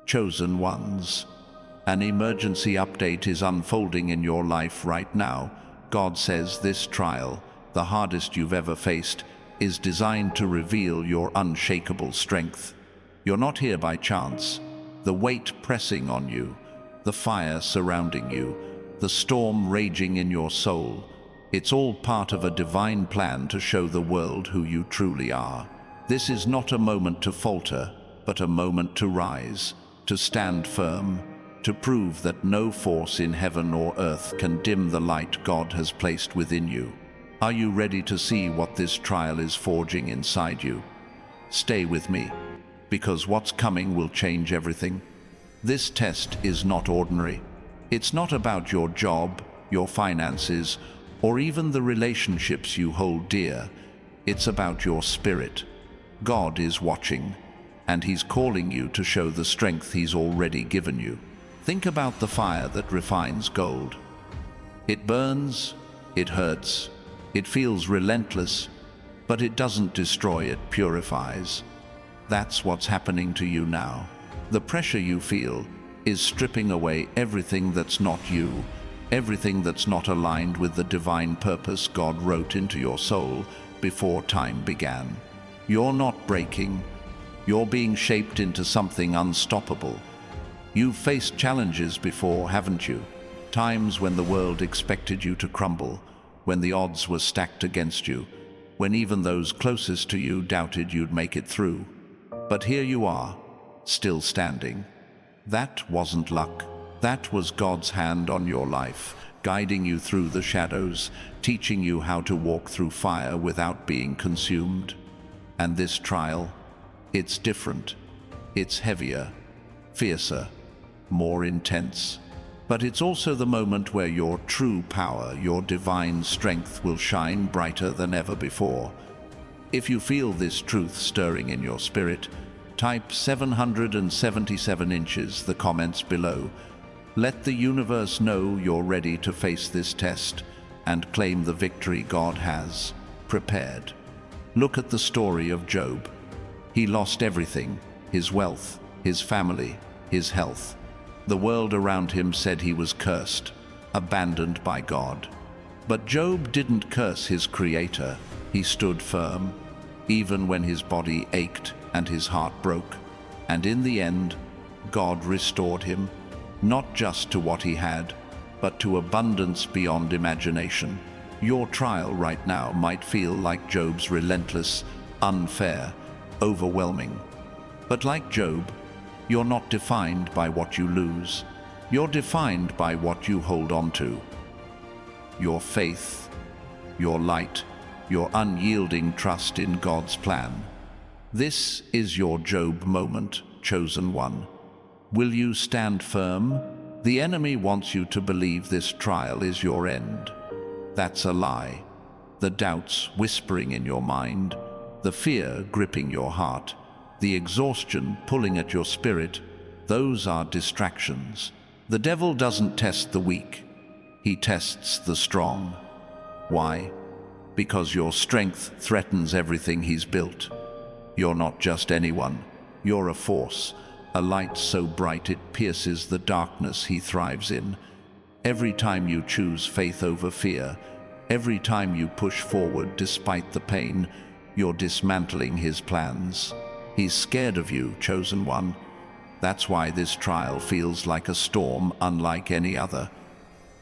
Chosen ones. An emergency update is unfolding in your life right now. God says this trial, the hardest you've ever faced, is designed to reveal your unshakable strength. You're not here by chance. The weight pressing on you, the fire surrounding you, the storm raging in your soul, it's all part of a divine plan to show the world who you truly are. This is not a moment to falter, but a moment to rise, to stand firm, to prove that no force in heaven or earth can dim the light God has placed within you. Are you ready to see what this trial is forging inside you? Stay with me, because what's coming will change everything. This test is not ordinary. It's not about your job, your finances, or even the relationships you hold dear. It's about your spirit. God is watching, and He's calling you to show the strength He's already given you. Think about the fire that refines gold. It burns, it hurts, it feels relentless, but it doesn't destroy, it purifies. That's what's happening to you now. The pressure you feel is stripping away everything that's not you, everything that's not aligned with the divine purpose God wrote into your soul before time began. You're not breaking. You're being shaped into something unstoppable. You've faced challenges before, haven't you? Times when the world expected you to crumble, when the odds were stacked against you, when even those closest to you doubted you'd make it through. But here you are, still standing. That wasn't luck. That was God's hand on your life, guiding you through the shadows, teaching you how to walk through fire without being consumed. And this trial, it's different. It's heavier, fiercer, more intense. But it's also the moment where your true power, your divine strength will shine brighter than ever before. If you feel this truth stirring in your spirit, type 777 inches the comments below. Let the universe know you're ready to face this test and claim the victory God has prepared. Look at the story of Job. He lost everything, his wealth, his family, his health. The world around him said he was cursed, abandoned by God. But Job didn't curse his Creator. He stood firm, even when his body ached and his heart broke. And in the end, God restored him, not just to what he had, but to abundance beyond imagination. Your trial right now might feel like Job's relentless, unfair, overwhelming. But like Job, you're not defined by what you lose. You're defined by what you hold on to. Your faith, your light, your unyielding trust in God's plan. This is your Job moment, chosen one. Will you stand firm? The enemy wants you to believe this trial is your end. That's a lie. The doubts whispering in your mind, the fear gripping your heart, the exhaustion pulling at your spirit, those are distractions. The devil doesn't test the weak. He tests the strong. Why? Because your strength threatens everything he's built. You're not just anyone. You're a force, a light so bright it pierces the darkness he thrives in. Every time you choose faith over fear, every time you push forward despite the pain, you're dismantling his plans. He's scared of you, chosen one. That's why this trial feels like a storm unlike any other.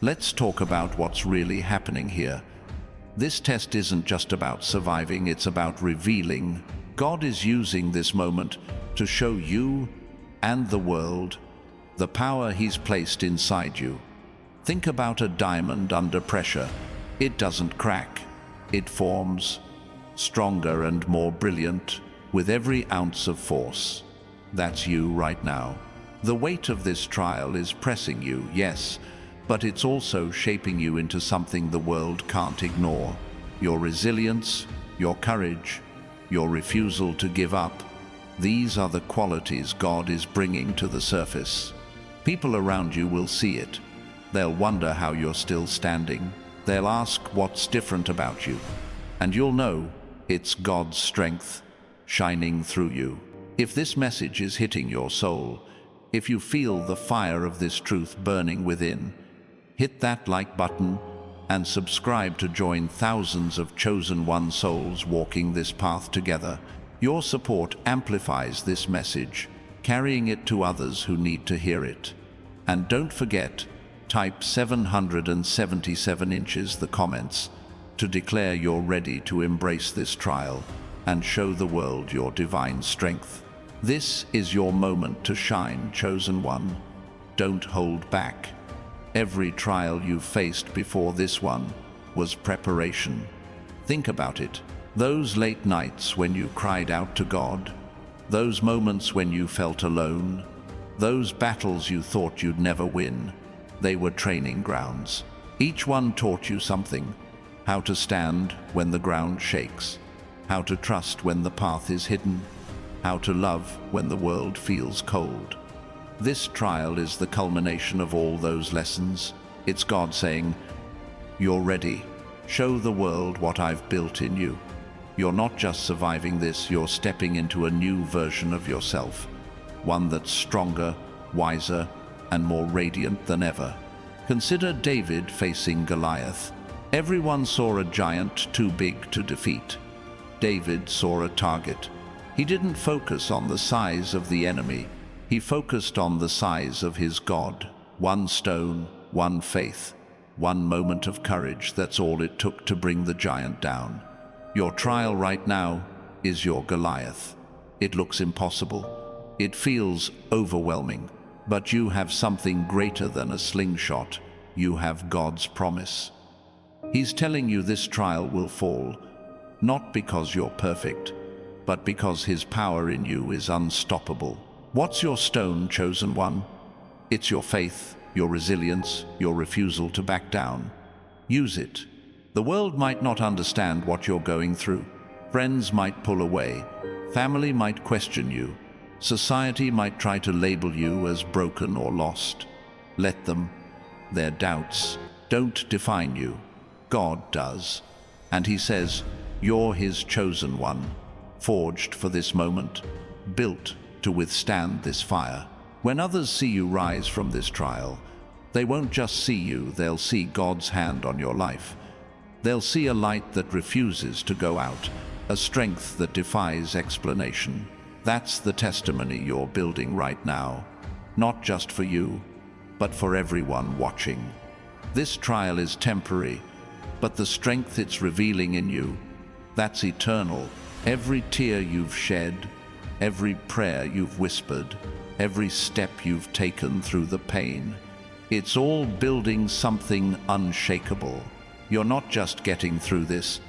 Let's talk about what's really happening here. This test isn't just about surviving, it's about revealing. God is using this moment to show you and the world the power He's placed inside you. Think about a diamond under pressure. It doesn't crack. It forms, stronger and more brilliant, with every ounce of force. That's you right now. The weight of this trial is pressing you, yes, but it's also shaping you into something the world can't ignore. Your resilience, your courage, your refusal to give up, these are the qualities God is bringing to the surface. People around you will see it. They'll wonder how you're still standing. They'll ask what's different about you. And you'll know it's God's strength shining through you. If this message is hitting your soul, If you feel the fire of this truth burning within, hit that like button and subscribe to join thousands of chosen one souls walking this path together. Your support amplifies this message, carrying it to others who need to hear it. And don't forget, type 777 inches the comments to declare you're ready to embrace this trial and show the world your divine strength. This is your moment to shine, chosen one. Don't hold back. Every trial you've faced before this one was preparation. Think about it. Those late nights when you cried out to God, those moments when you felt alone, those battles you thought you'd never win, they were training grounds. Each one taught you something: how to stand when the ground shakes, how to trust when the path is hidden, how to love when the world feels cold. This trial is the culmination of all those lessons. It's God saying, "You're ready. Show the world what I've built in you." You're not just surviving this, you're stepping into a new version of yourself, one that's stronger, wiser, and more radiant than ever. Consider David facing Goliath. Everyone saw a giant too big to defeat. David saw a target. He didn't focus on the size of the enemy. He focused on the size of his God. One stone, one faith, one moment of courage, that's all it took to bring the giant down. Your trial right now is your Goliath. It looks impossible. It feels overwhelming. But you have something greater than a slingshot. You have God's promise. He's telling you this trial will fall, not because you're perfect, but because His power in you is unstoppable. What's your stone, chosen one? It's your faith, your resilience, your refusal to back down. Use it. The world might not understand what you're going through. Friends might pull away. Family might question you. Society might try to label you as broken or lost. Let them. Their doubts don't define you. God does. And He says, you're His chosen one, forged for this moment, built to withstand this fire. When others see you rise from this trial, they won't just see you, they'll see God's hand on your life. They'll see a light that refuses to go out, a strength that defies explanation. That's the testimony you're building right now, not just for you, but for everyone watching. This trial is temporary, but the strength it's revealing in you, that's eternal. Every tear you've shed, every prayer you've whispered, every step you've taken through the pain, it's all building something unshakable. You're not just getting through this,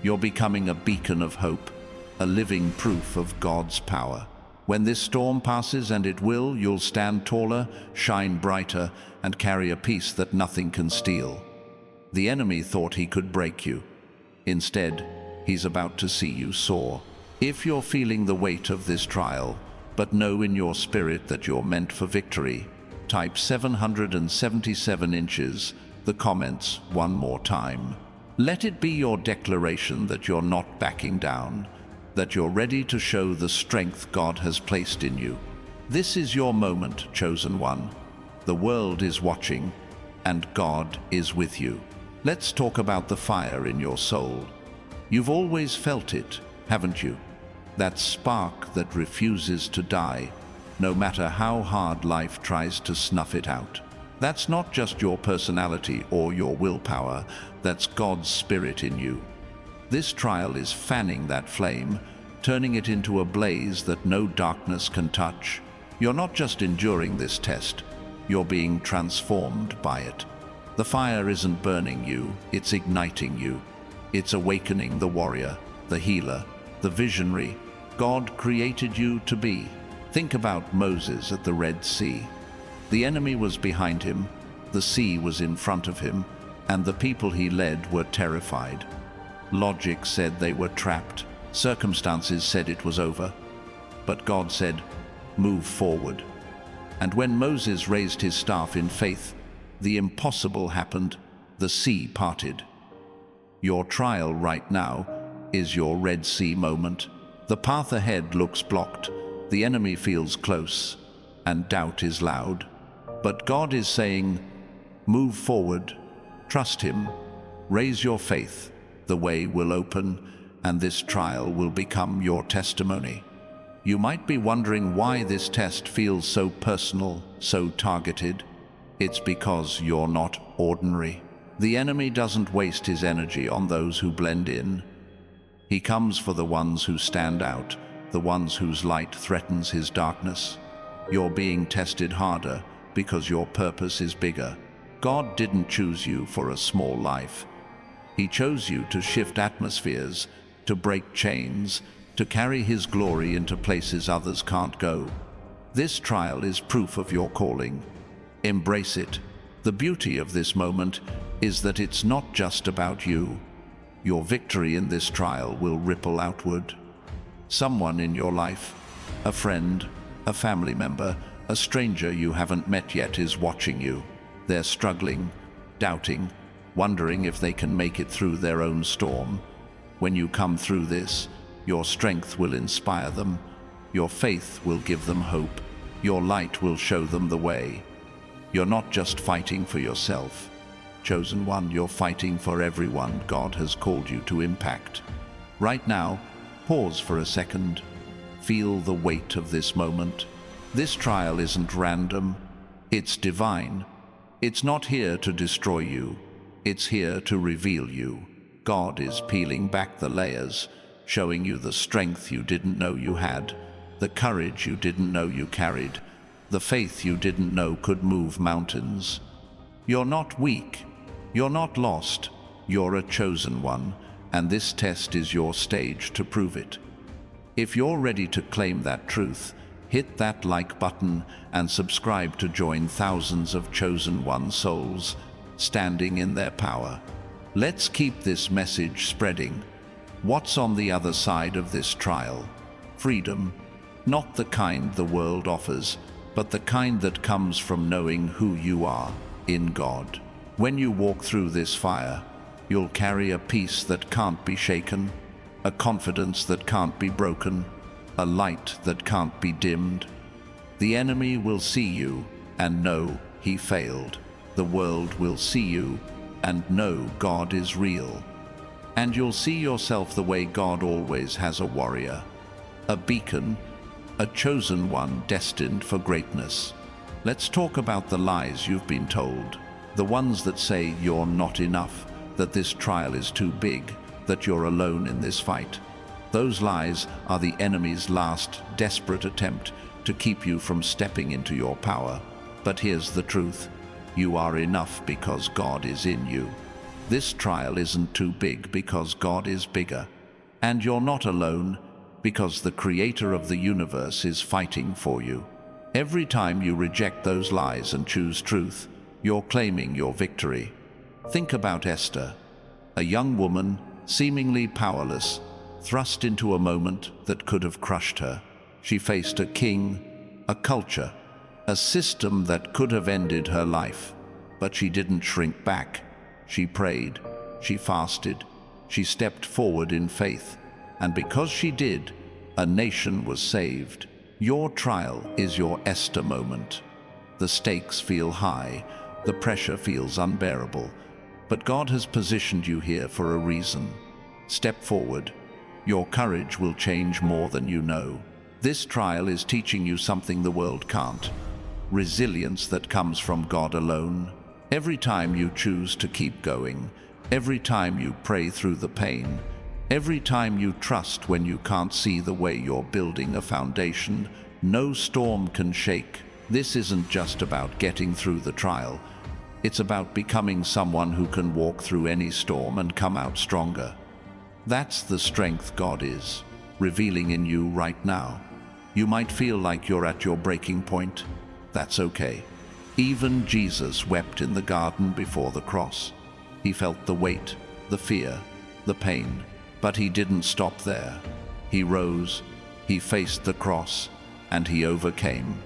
you're becoming a beacon of hope, a living proof of God's power. When this storm passes, and it will, you'll stand taller, shine brighter, and carry a peace that nothing can steal. The enemy thought he could break you. Instead, he's about to see you soar. If you're feeling the weight of this trial, but know in your spirit that you're meant for victory, type 777 inches the comments one more time. Let it be your declaration that you're not backing down, that you're ready to show the strength God has placed in you. This is your moment, chosen one. The world is watching, and God is with you. Let's talk about the fire in your soul. You've always felt it, haven't you? That spark that refuses to die, no matter how hard life tries to snuff it out. That's not just your personality or your willpower, that's God's Spirit in you. This trial is fanning that flame, turning it into a blaze that no darkness can touch. You're not just enduring this test, you're being transformed by it. The fire isn't burning you, it's igniting you. It's awakening the warrior, the healer, the visionary God created you to be. Think about Moses at the Red Sea. The enemy was behind him, the sea was in front of him, and the people he led were terrified. Logic said they were trapped. Circumstances said it was over. But God said, move forward. And when Moses raised his staff in faith, the impossible happened. The sea parted. Your trial right now is your Red Sea moment. The path ahead looks blocked. The enemy feels close. and doubt is loud. But God is saying, move forward, trust Him, raise your faith, the way will open, and this trial will become your testimony. You might be wondering why this test feels so personal, so targeted. It's because you're not ordinary. The enemy doesn't waste his energy on those who blend in. He comes for the ones who stand out, the ones whose light threatens his darkness. You're being tested harder because your purpose is bigger. God didn't choose you for a small life. He chose you to shift atmospheres, to break chains, to carry His glory into places others can't go. This trial is proof of your calling. Embrace it. The beauty of this moment is that it's not just about you. Your victory in this trial will ripple outward. Someone in your life, a friend, a family member, a stranger you haven't met yet is watching you. They're struggling, doubting, wondering if they can make it through their own storm. When you come through this, your strength will inspire them. Your faith will give them hope. Your light will show them the way. You're not just fighting for yourself, chosen one, you're fighting for everyone God has called you to impact. Right now, pause for a second. Feel the weight of this moment. This trial isn't random, it's divine. It's not here to destroy you, it's here to reveal you. God is peeling back the layers, showing you the strength you didn't know you had, the courage you didn't know you carried, the faith you didn't know could move mountains. You're not weak, you're not lost, you're a chosen one, and this test is your stage to prove it. If you're ready to claim that truth, hit that like button and subscribe to join thousands of chosen one souls standing in their power. Let's keep this message spreading. What's on the other side of this trial? Freedom, not the kind the world offers, but the kind that comes from knowing who you are in God. When you walk through this fire, you'll carry a peace that can't be shaken, a confidence that can't be broken, a light that can't be dimmed. The enemy will see you and know he failed. The world will see you and know God is real. And you'll see yourself the way God always has, a warrior, a beacon, a chosen one destined for greatness. Let's talk about the lies you've been told, the ones that say you're not enough, that this trial is too big, that you're alone in this fight. Those lies are the enemy's last desperate attempt to keep you from stepping into your power. But here's the truth. You are enough because God is in you. This trial isn't too big because God is bigger. And you're not alone because the Creator of the universe is fighting for you. Every time you reject those lies and choose truth, you're claiming your victory. Think about Esther, a young woman, seemingly powerless, thrust into a moment that could have crushed her. She faced a king, a culture, a system that could have ended her life. But she didn't shrink back. She prayed, she fasted, she stepped forward in faith. And because she did, a nation was saved. Your trial is your Esther moment. The stakes feel high, the pressure feels unbearable. But God has positioned you here for a reason. Step forward. Your courage will change more than you know. This trial is teaching you something the world can't. Resilience that comes from God alone. Every time you choose to keep going, every time you pray through the pain, every time you trust when you can't see the way you're building a foundation, no storm can shake. This isn't just about getting through the trial. It's about becoming someone who can walk through any storm and come out stronger. That's the strength God is revealing in you right now. You might feel like you're at your breaking point. That's okay. Even Jesus wept in the garden before the cross. He felt the weight, the fear, the pain, but he didn't stop there. He rose, he faced the cross, and he overcame.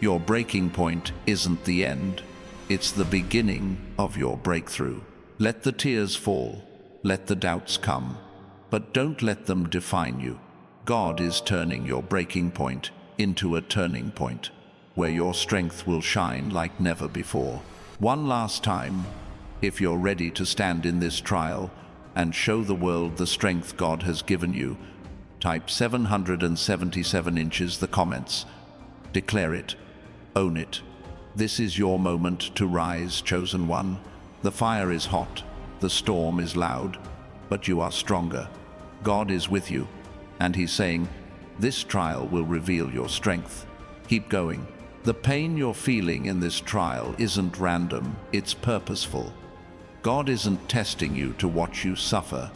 Your breaking point isn't the end. It's the beginning of your breakthrough. Let the tears fall, let the doubts come, but don't let them define you. God is turning your breaking point into a turning point. where your strength will shine like never before. One last time, if you're ready to stand in this trial and show the world the strength God has given you, type 777 inches the comments. Declare it. Own it. This is your moment to rise, chosen one. The fire is hot, the storm is loud, but you are stronger. God is with you, and He's saying, this trial will reveal your strength. Keep going. The pain you're feeling in this trial isn't random, it's purposeful. God isn't testing you to watch you suffer.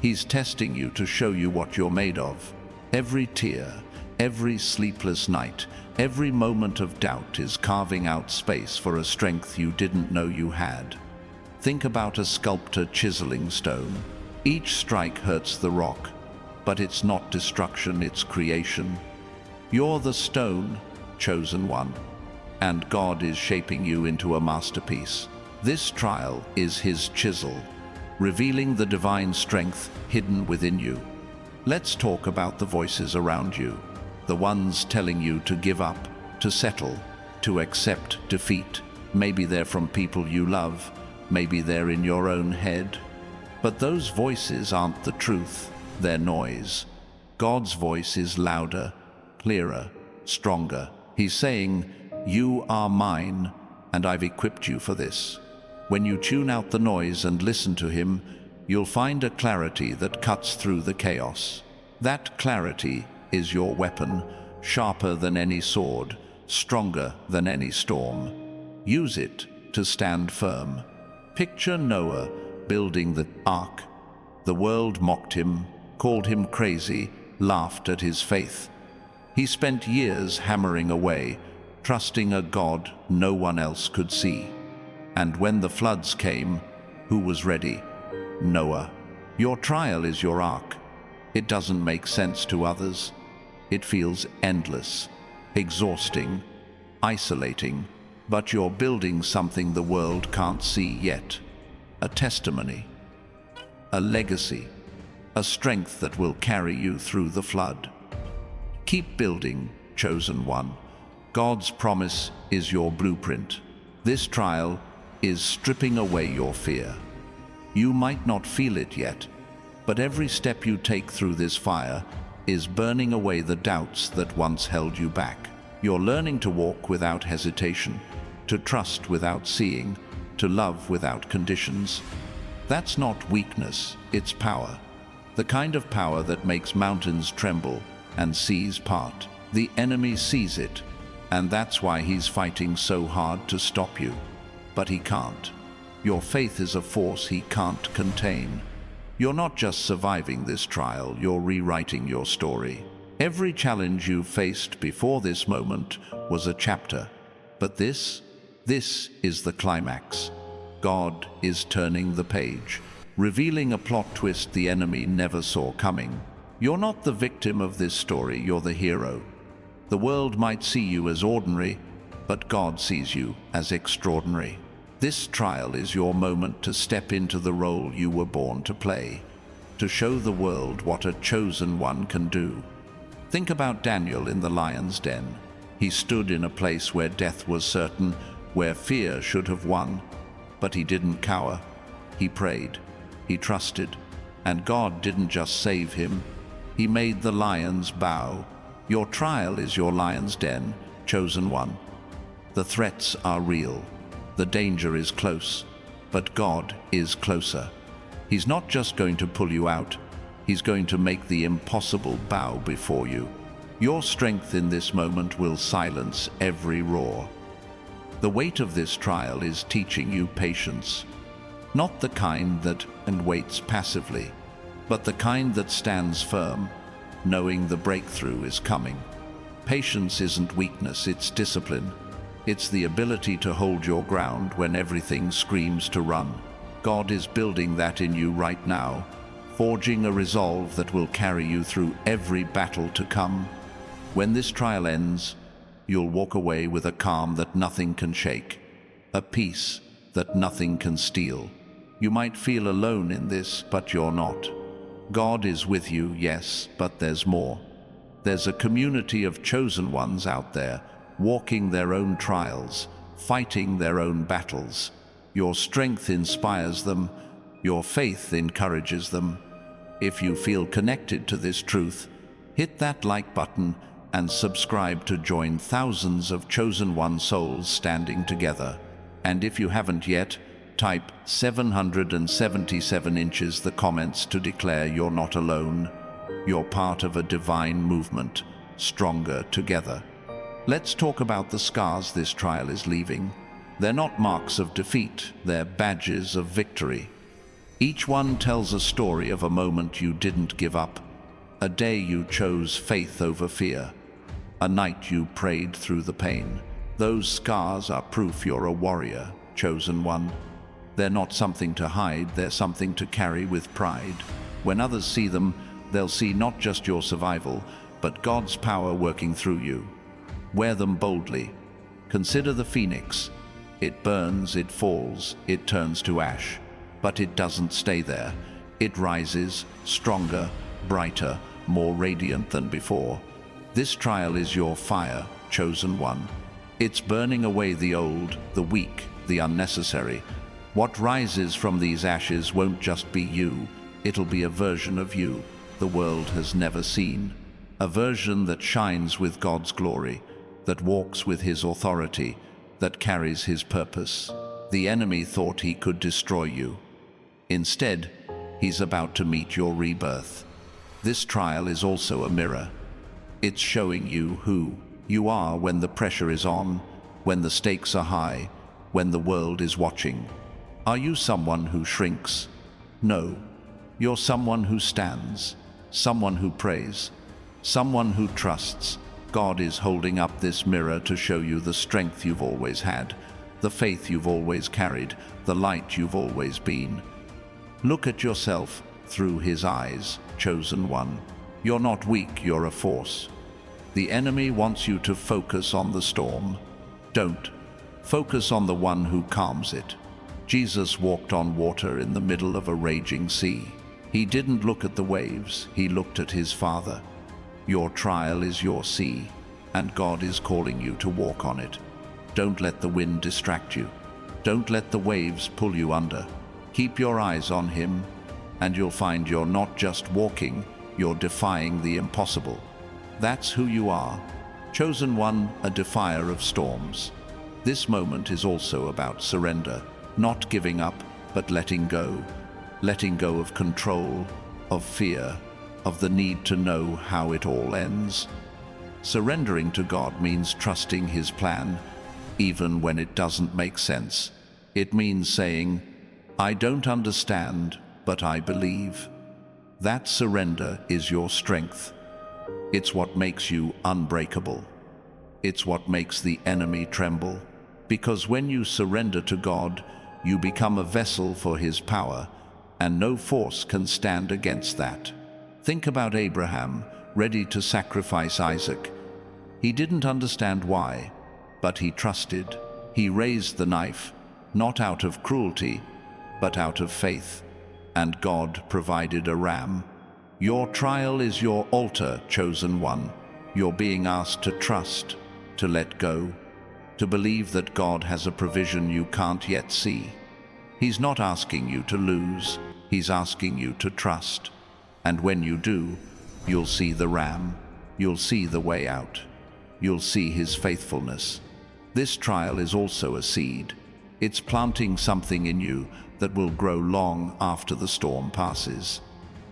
He's testing you to show you what you're made of. Every tear, every sleepless night, every moment of doubt is carving out space for a strength you didn't know you had. Think about a sculptor chiseling stone. Each strike hurts the rock, but it's not destruction, it's creation. You're the stone, chosen one, and God is shaping you into a masterpiece. This trial is His chisel, revealing the divine strength hidden within you. Let's talk about the voices around you, the ones telling you to give up, to settle, to accept defeat. Maybe they're from people you love, maybe they're in your own head. But those voices aren't the truth, they're noise. God's voice is louder, clearer, stronger. He's saying, you are mine, and I've equipped you for this. When you tune out the noise and listen to Him, you'll find a clarity that cuts through the chaos. That clarity is your weapon, sharper than any sword, stronger than any storm. Use it to stand firm. Picture Noah building the ark. The world mocked him, called him crazy, laughed at his faith. He spent years hammering away, trusting a God no one else could see. And when the floods came, who was ready? Noah. Your trial is your ark. It doesn't make sense to others. It feels endless, exhausting, isolating, but you're building something the world can't see yet. A testimony, a legacy, a strength that will carry you through the flood. Keep building, chosen one. God's promise is your blueprint. This trial is stripping away your fear. You might not feel it yet, but every step you take through this fire is burning away the doubts that once held you back. You're learning to walk without hesitation, to trust without seeing, to love without conditions. That's not weakness, it's power. The kind of power that makes mountains tremble and seas part. The enemy sees it, and that's why he's fighting so hard to stop you. But he can't. Your faith is a force he can't contain. You're not just surviving this trial, you're rewriting your story. Every challenge you faced before this moment was a chapter. But this is the climax. God is turning the page, revealing a plot twist the enemy never saw coming. You're not the victim of this story, you're the hero. The world might see you as ordinary, but God sees you as extraordinary. This trial is your moment to step into the role you were born to play, to show the world what a chosen one can do. Think about Daniel in the lion's den. He stood in a place where death was certain, where fear should have won. But he didn't cower. He prayed. He trusted. And God didn't just save him. He made the lions bow. Your trial is your lion's den, chosen one. The threats are real. The danger is close. But God is closer. He's not just going to pull you out. He's going to make the impossible bow before you. Your strength in this moment will silence every roar. The weight of this trial is teaching you patience. Not the kind that waits passively, but the kind that stands firm, knowing the breakthrough is coming. Patience isn't weakness, it's discipline. It's the ability to hold your ground when everything screams to run. God is building that in you right now, forging a resolve that will carry you through every battle to come. When this trial ends, you'll walk away with a calm that nothing can shake, a peace that nothing can steal. You might feel alone in this, but you're not. God is with you, yes, but there's more. There's a community of chosen ones out there, walking their own trials, fighting their own battles. Your strength inspires them, your faith encourages them. If you feel connected to this truth, hit that like button and subscribe to join thousands of chosen one souls standing together. And if you haven't yet, type 777 inches the comments to declare you're not alone. You're part of a divine movement, stronger together. Let's talk about the scars this trial is leaving. They're not marks of defeat, they're badges of victory. Each one tells a story of a moment you didn't give up, a day you chose faith over fear, a night you prayed through the pain. Those scars are proof you're a warrior, chosen one. They're not something to hide, they're something to carry with pride. When others see them, they'll see not just your survival, but God's power working through you. Wear them boldly. Consider the phoenix. It burns, it falls, it turns to ash. But it doesn't stay there. It rises, stronger, brighter, more radiant than before. This trial is your fire, chosen one. It's burning away the old, the weak, the unnecessary. What rises from these ashes won't just be you. It'll be a version of you the world has never seen. A version that shines with God's glory, that walks with His authority, that carries His purpose. The enemy thought he could destroy you. Instead, he's about to meet your rebirth. This trial is also a mirror. It's showing you who you are when the pressure is on, when the stakes are high, when the world is watching. Are you someone who shrinks? No. You're someone who stands, someone who prays, someone who trusts. God is holding up this mirror to show you the strength you've always had, the faith you've always carried, the light you've always been. Look at yourself through His eyes, chosen one. You're not weak, you're a force. The enemy wants you to focus on the storm. Don't. Focus on the one who calms it. Jesus walked on water in the middle of a raging sea. He didn't look at the waves, He looked at His Father. Your trial is your sea, and God is calling you to walk on it. Don't let the wind distract you. Don't let the waves pull you under. Keep your eyes on Him, and you'll find you're not just walking, you're defying the impossible. That's who you are. Chosen one, a defier of storms. This moment is also about surrender, not giving up, but letting go. Letting go of control, of fear, of the need to know how it all ends. Surrendering to God means trusting His plan, even when it doesn't make sense. It means saying, I don't understand, but I believe. That surrender is your strength. It's what makes you unbreakable. It's what makes the enemy tremble. Because when you surrender to God, you become a vessel for His power, and no force can stand against that. Think about Abraham, ready to sacrifice Isaac. He didn't understand why, but he trusted. He raised the knife, not out of cruelty, but out of faith. And God provided a ram. Your trial is your altar, chosen one. You're being asked to trust, to let go, to believe that God has a provision you can't yet see. He's not asking you to lose, He's asking you to trust. And when you do, you'll see the ram, you'll see the way out, you'll see His faithfulness. This trial is also a seed. It's planting something in you that will grow long after the storm passes.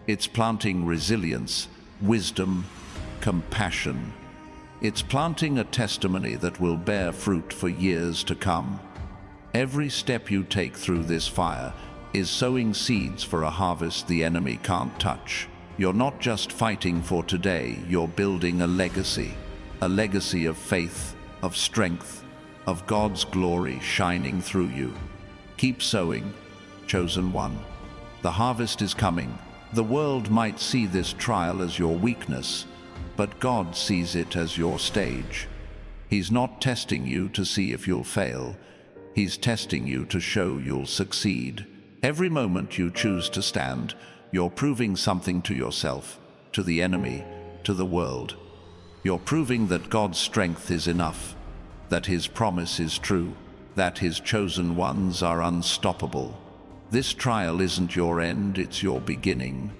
It's planting resilience, wisdom, compassion. It's planting a testimony that will bear fruit for years to come. Every step you take through this fire is sowing seeds for a harvest the enemy can't touch. You're not just fighting for today, you're building a legacy of faith, of strength, of God's glory shining through you. Keep sowing, chosen one. The harvest is coming. The world might see this trial as your weakness, but God sees it as your stage. He's not testing you to see if you'll fail. He's testing you to show you'll succeed. Every moment you choose to stand, you're proving something to yourself, to the enemy, to the world. You're proving that God's strength is enough, that his promise is true, that his chosen ones are unstoppable. This trial isn't your end, it's your beginning.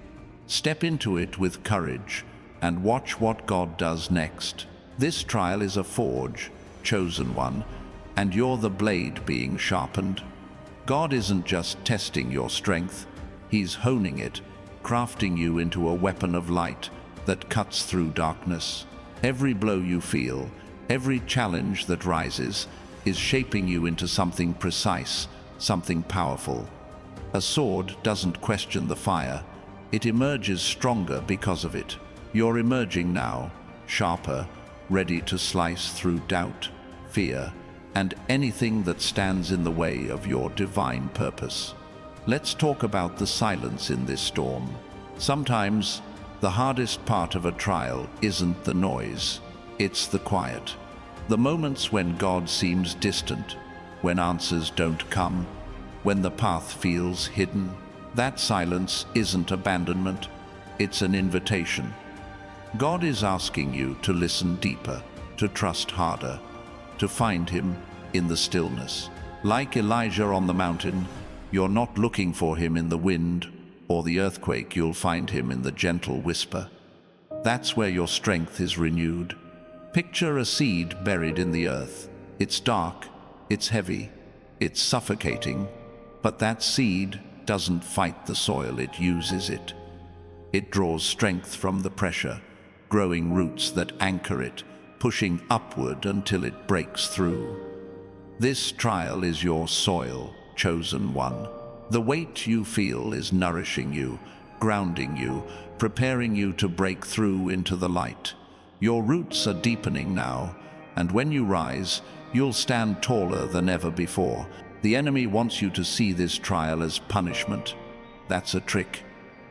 Step into it with courage and watch what God does next. This trial is a forge, chosen one, and you're the blade being sharpened. God isn't just testing your strength, he's honing it, crafting you into a weapon of light that cuts through darkness. Every blow you feel, every challenge that rises, is shaping you into something precise, something powerful. A sword doesn't question the fire, it emerges stronger because of it. You're emerging now, sharper, ready to slice through doubt, fear, and anything that stands in the way of your divine purpose. Let's talk about the silence in this storm. Sometimes, the hardest part of a trial isn't the noise, it's the quiet. The moments when God seems distant, when answers don't come, when the path feels hidden. That silence isn't abandonment, it's an invitation. God is asking you to listen deeper, to trust harder, to find him in the stillness. Like Elijah on the mountain, you're not looking for him in the wind or the earthquake, you'll find him in the gentle whisper. That's where your strength is renewed. Picture a seed buried in the earth. It's dark, it's heavy, it's suffocating, but that seed doesn't fight the soil, it uses it. It draws strength from the pressure, growing roots that anchor it, pushing upward until it breaks through. This trial is your soil, chosen one. The weight you feel is nourishing you, grounding you, preparing you to break through into the light. Your roots are deepening now, and when you rise, you'll stand taller than ever before. The enemy wants you to see this trial as punishment. That's a trick.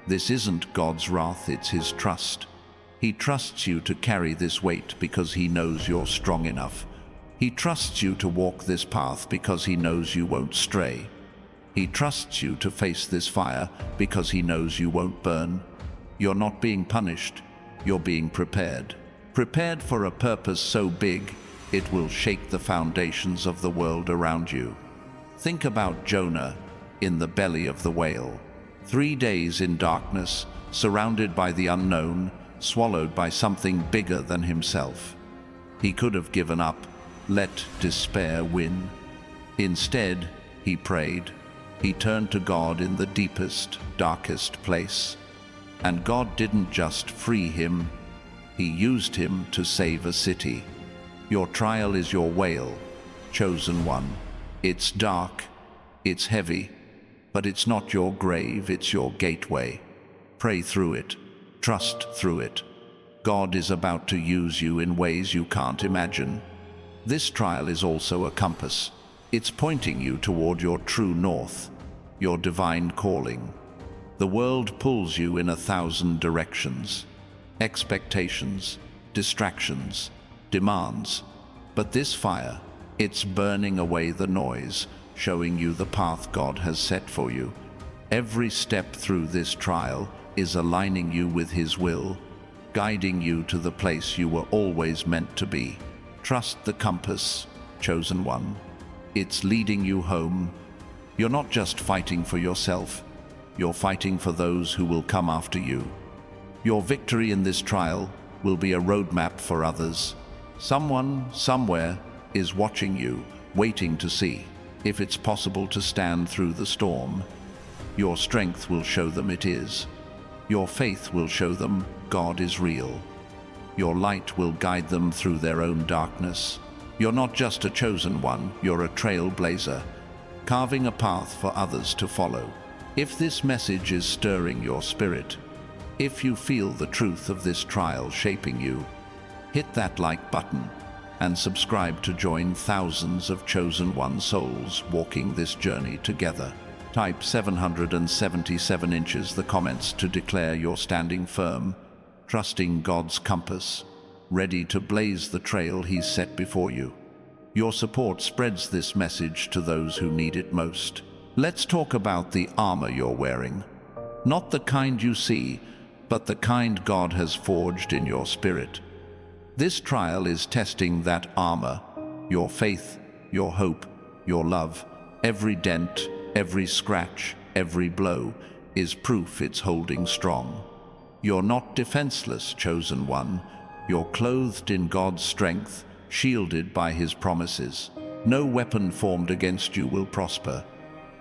This isn't God's wrath, it's his trust. He trusts you to carry this weight because he knows you're strong enough. He trusts you to walk this path because he knows you won't stray. He trusts you to face this fire because he knows you won't burn. You're not being punished, you're being prepared. Prepared for a purpose so big, it will shake the foundations of the world around you. Think about Jonah in the belly of the whale. 3 days in darkness, surrounded by the unknown, swallowed by something bigger than himself. He could have given up, let despair win. Instead, he prayed. He turned to God in the deepest, darkest place. And God didn't just free him, he used him to save a city. Your trial is your whale, chosen one. It's dark, it's heavy, but it's not your grave, it's your gateway. Pray through it, trust through it. God is about to use you in ways you can't imagine. This trial is also a compass. It's pointing you toward your true north, your divine calling. The world pulls you in 1,000 directions. Expectations, distractions, demands. But this fire, it's burning away the noise, showing you the path God has set for you. Every step through this trial is aligning you with his will, guiding you to the place you were always meant to be. Trust the compass, chosen one. It's leading you home. You're not just fighting for yourself, you're fighting for those who will come after you. Your victory in this trial will be a roadmap for others. Someone, somewhere, is watching you, waiting to see if it's possible to stand through the storm. Your strength will show them it is. Your faith will show them God is real. Your light will guide them through their own darkness. You're not just a chosen one, you're a trailblazer, carving a path for others to follow. If this message is stirring your spirit, if you feel the truth of this trial shaping you, hit that like button and subscribe to join thousands of chosen one souls walking this journey together. Type 777 inches the comments to declare you're standing firm, trusting God's compass, ready to blaze the trail he's set before you. Your support spreads this message to those who need it most. Let's talk about the armor you're wearing. Not the kind you see, but the kind God has forged in your spirit. This trial is testing that armor, your faith, your hope, your love. Every dent, every scratch, every blow is proof it's holding strong. You're not defenseless, chosen one. You're clothed in God's strength, shielded by His promises. No weapon formed against you will prosper,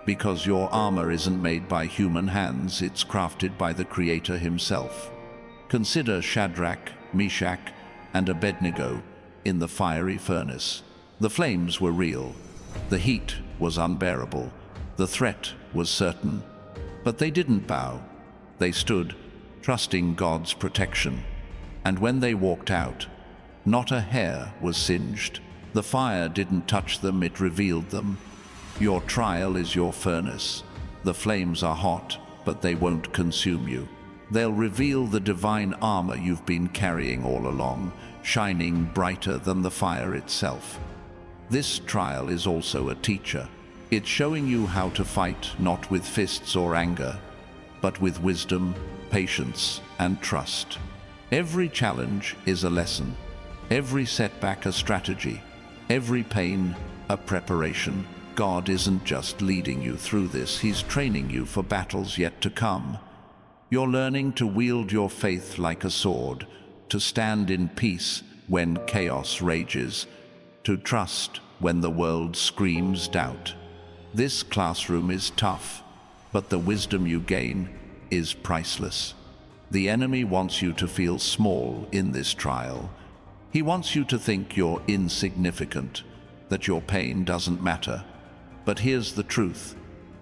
because your armor isn't made by human hands, it's crafted by the Creator Himself. Consider Shadrach, Meshach, and Abednego in the fiery furnace. The flames were real, the heat was unbearable, the threat was certain. But they didn't bow. They stood, trusting God's protection. And when they walked out, not a hair was singed. The fire didn't touch them, it revealed them. Your trial is your furnace. The flames are hot, but they won't consume you. They'll reveal the divine armor you've been carrying all along, shining brighter than the fire itself. This trial is also a teacher. It's showing you how to fight, not with fists or anger, but with wisdom, patience, and trust. Every challenge is a lesson, every setback a strategy, every pain a preparation. God isn't just leading you through this, He's training you for battles yet to come. You're learning to wield your faith like a sword, to stand in peace when chaos rages, to trust when the world screams doubt. This classroom is tough, but the wisdom you gain is priceless. The enemy wants you to feel small in this trial. He wants you to think you're insignificant, that your pain doesn't matter. But here's the truth.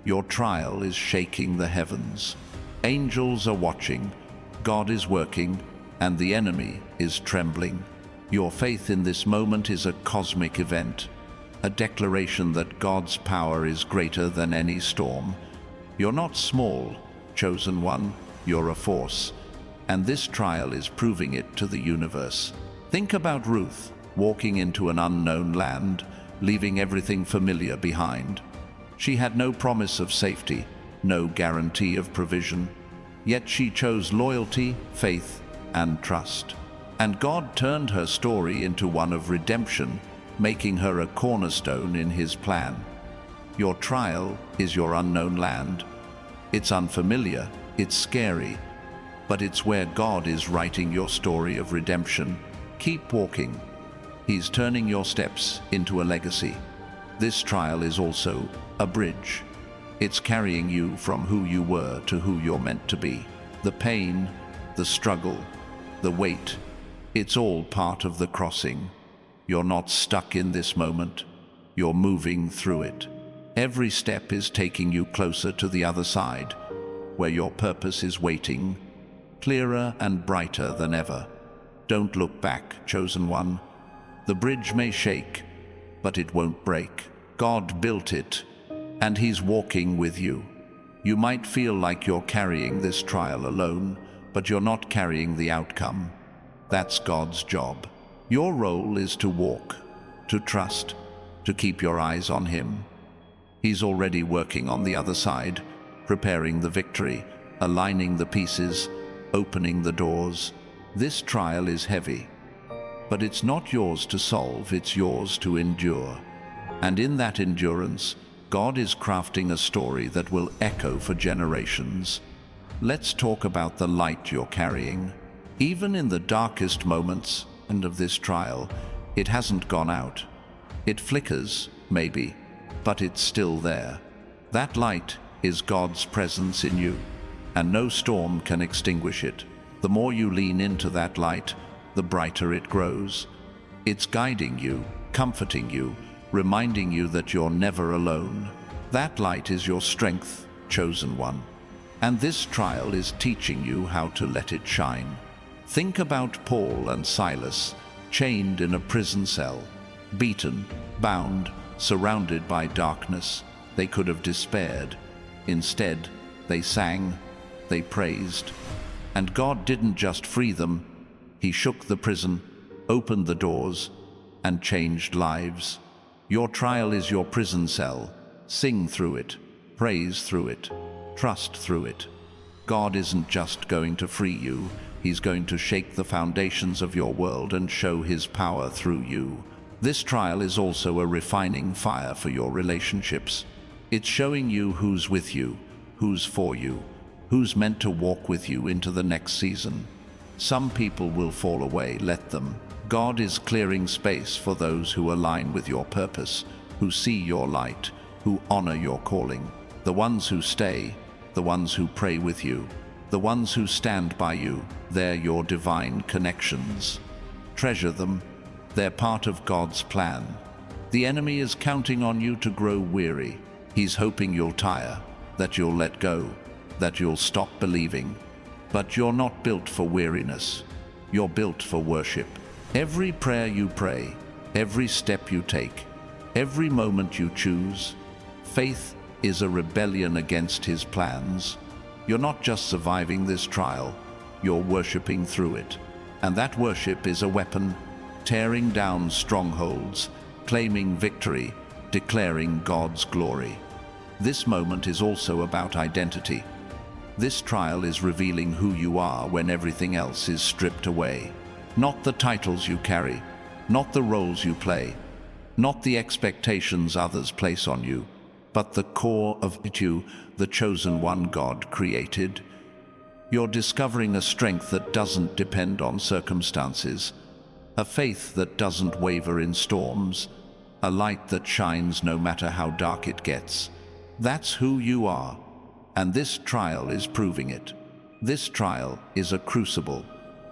Your trial is shaking the heavens. Angels are watching, God is working, and the enemy is trembling. Your faith in this moment is a cosmic event, a declaration that God's power is greater than any storm. You're not small, chosen one, you're a force, and this trial is proving it to the universe. Think about Ruth, walking into an unknown land, leaving everything familiar behind. She had no promise of safety, no guarantee of provision, yet she chose loyalty, faith, and trust. And God turned her story into one of redemption, making her a cornerstone in His plan. Your trial is your unknown land. It's unfamiliar, it's scary, but it's where God is writing your story of redemption. Keep walking. He's turning your steps into a legacy. This trial is also a bridge. It's carrying you from who you were to who you're meant to be. The pain, the struggle, the weight, it's all part of the crossing. You're not stuck in this moment. You're moving through it. Every step is taking you closer to the other side, where your purpose is waiting, clearer and brighter than ever. Don't look back, chosen one. The bridge may shake, but it won't break. God built it, and He's walking with you. You might feel like you're carrying this trial alone, but you're not carrying the outcome. That's God's job. Your role is to walk, to trust, to keep your eyes on Him. He's already working on the other side, preparing the victory, aligning the pieces, opening the doors. This trial is heavy, but it's not yours to solve, it's yours to endure. And in that endurance, God is crafting a story that will echo for generations. Let's talk about the light you're carrying. Even in the darkest moments of this trial, it hasn't gone out. It flickers, maybe, but it's still there. That light is God's presence in you, and no storm can extinguish it. The more you lean into that light, the brighter it grows. It's guiding you, comforting you, reminding you that you're never alone. That light is your strength, chosen one. And this trial is teaching you how to let it shine. Think about Paul and Silas, chained in a prison cell, beaten, bound, surrounded by darkness. They could have despaired. Instead, they sang, they praised. And God didn't just free them, He shook the prison, opened the doors, and changed lives. Your trial is your prison cell. Sing through it, praise through it, trust through it. God isn't just going to free you, He's going to shake the foundations of your world and show His power through you. This trial is also a refining fire for your relationships. It's showing you who's with you, who's for you, who's meant to walk with you into the next season. Some people will fall away, let them. God is clearing space for those who align with your purpose, who see your light, who honor your calling. The ones who stay, the ones who pray with you, the ones who stand by you, they're your divine connections. Treasure them. They're part of God's plan. The enemy is counting on you to grow weary. He's hoping you'll tire, that you'll let go, that you'll stop believing. But you're not built for weariness. You're built for worship. Every prayer you pray, every step you take, every moment you choose, faith is a rebellion against his plans. You're not just surviving this trial, you're worshiping through it. And that worship is a weapon, tearing down strongholds, claiming victory, declaring God's glory. This moment is also about identity. This trial is revealing who you are when everything else is stripped away. Not the titles you carry, not the roles you play, not the expectations others place on you, but the core of you, the chosen one God created. You're discovering a strength that doesn't depend on circumstances, a faith that doesn't waver in storms, a light that shines no matter how dark it gets. That's who you are, and this trial is proving it. This trial is a crucible,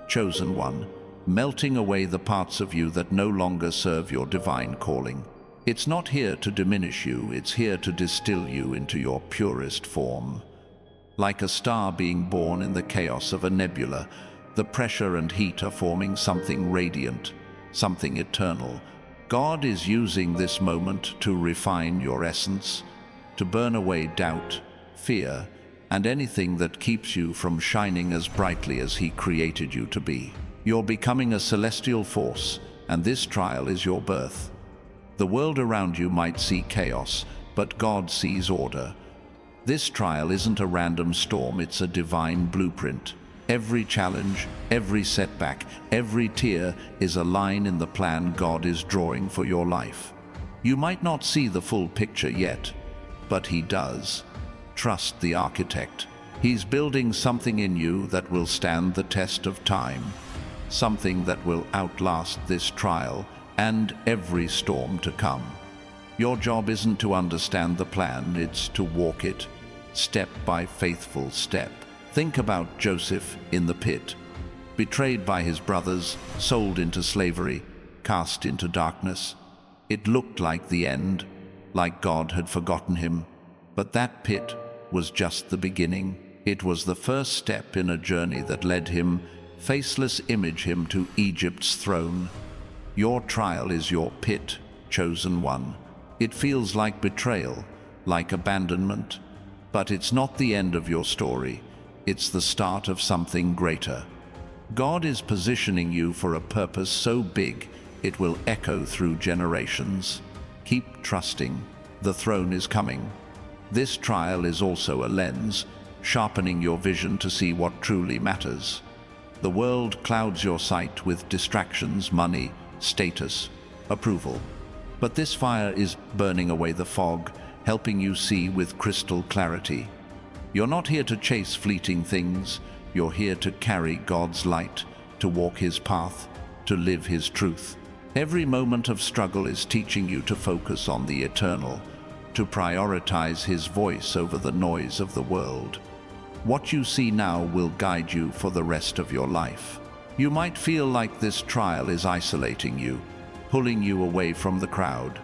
chosen one, melting away the parts of you that no longer serve your divine calling. It's not here to diminish you, it's here to distill you into your purest form. Like a star being born in the chaos of a nebula, the pressure and heat are forming something radiant, something eternal. God is using this moment to refine your essence, to burn away doubt, fear, and anything that keeps you from shining as brightly as He created you to be. You're becoming a celestial force, and this trial is your birth. The world around you might see chaos, but God sees order. This trial isn't a random storm, it's a divine blueprint. Every challenge, every setback, every tear is a line in the plan God is drawing for your life. You might not see the full picture yet, but He does. Trust the architect. He's building something in you that will stand the test of time, something that will outlast this trial and every storm to come. Your job isn't to understand the plan, it's to walk it, step by faithful step. Think about Joseph in the pit, betrayed by his brothers, sold into slavery, cast into darkness. It looked like the end, like God had forgotten him. But that pit was just the beginning. It was the first step in a journey that led him, faceless image him, to Egypt's throne. Your trial is your pit, chosen one. It feels like betrayal, like abandonment, but it's not the end of your story. It's the start of something greater. God is positioning you for a purpose so big it will echo through generations. Keep trusting. The throne is coming. This trial is also a lens, sharpening your vision to see what truly matters. The world clouds your sight with distractions, money, status, approval. But this fire is burning away the fog, helping you see with crystal clarity. You're not here to chase fleeting things. You're here to carry God's light, to walk His path, to live His truth. Every moment of struggle is teaching you to focus on the eternal, to prioritize His voice over the noise of the world. What you see now will guide you for the rest of your life. You might feel like this trial is isolating you, pulling you away from the crowd.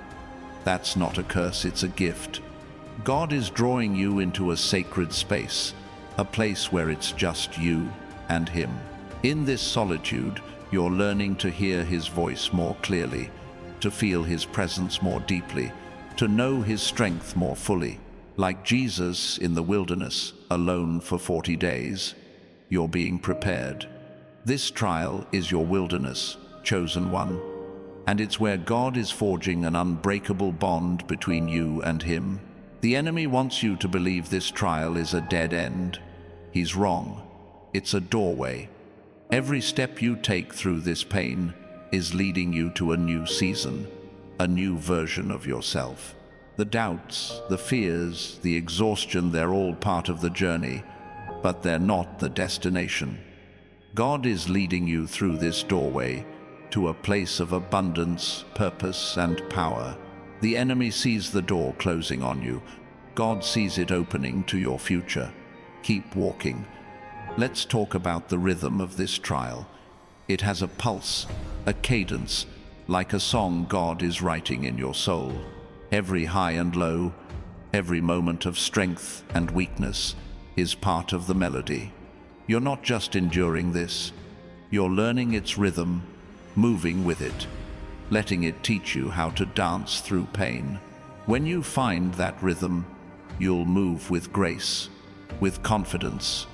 That's not a curse, it's a gift. God is drawing you into a sacred space, a place where it's just you and Him. In this solitude, you're learning to hear His voice more clearly, to feel His presence more deeply, to know His strength more fully. Like Jesus in the wilderness, alone for 40 days, you're being prepared. This trial is your wilderness, chosen one, and it's where God is forging an unbreakable bond between you and Him. The enemy wants you to believe this trial is a dead end. He's wrong. It's a doorway. Every step you take through this pain, is leading you to a new season, a new version of yourself. The doubts, the fears, the exhaustion, they're all part of the journey, but they're not the destination. God is leading you through this doorway to a place of abundance, purpose, and power. The enemy sees the door closing on you. God sees it opening to your future. Keep walking. Let's talk about the rhythm of this trial. It has a pulse, a cadence, like a song God is writing in your soul. Every high and low, every moment of strength and weakness is part of the melody. You're not just enduring this, you're learning its rhythm, moving with it, letting it teach you how to dance through pain. When you find that rhythm, you'll move with grace, with confidence,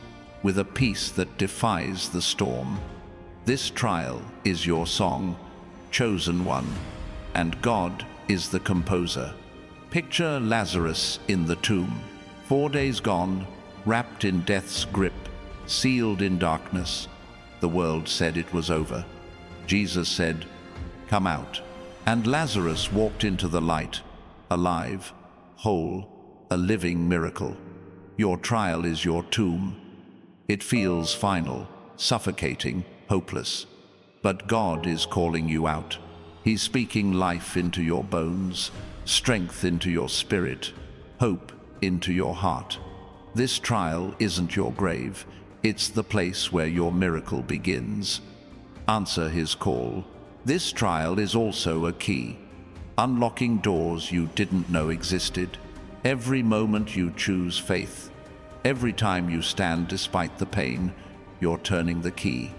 with a peace that defies the storm. This trial is your song, chosen one, and God is the composer. Picture Lazarus in the tomb, 4 days gone, wrapped in death's grip, sealed in darkness. The world said it was over. Jesus said, "Come out." And Lazarus walked into the light, alive, whole, a living miracle. Your trial is your tomb. It feels final, suffocating, hopeless. But God is calling you out. He's speaking life into your bones, strength into your spirit, hope into your heart. This trial isn't your grave. It's the place where your miracle begins. Answer his call. This trial is also a key, unlocking doors you didn't know existed. Every moment you choose faith, every time you stand despite the pain, you're turning the key,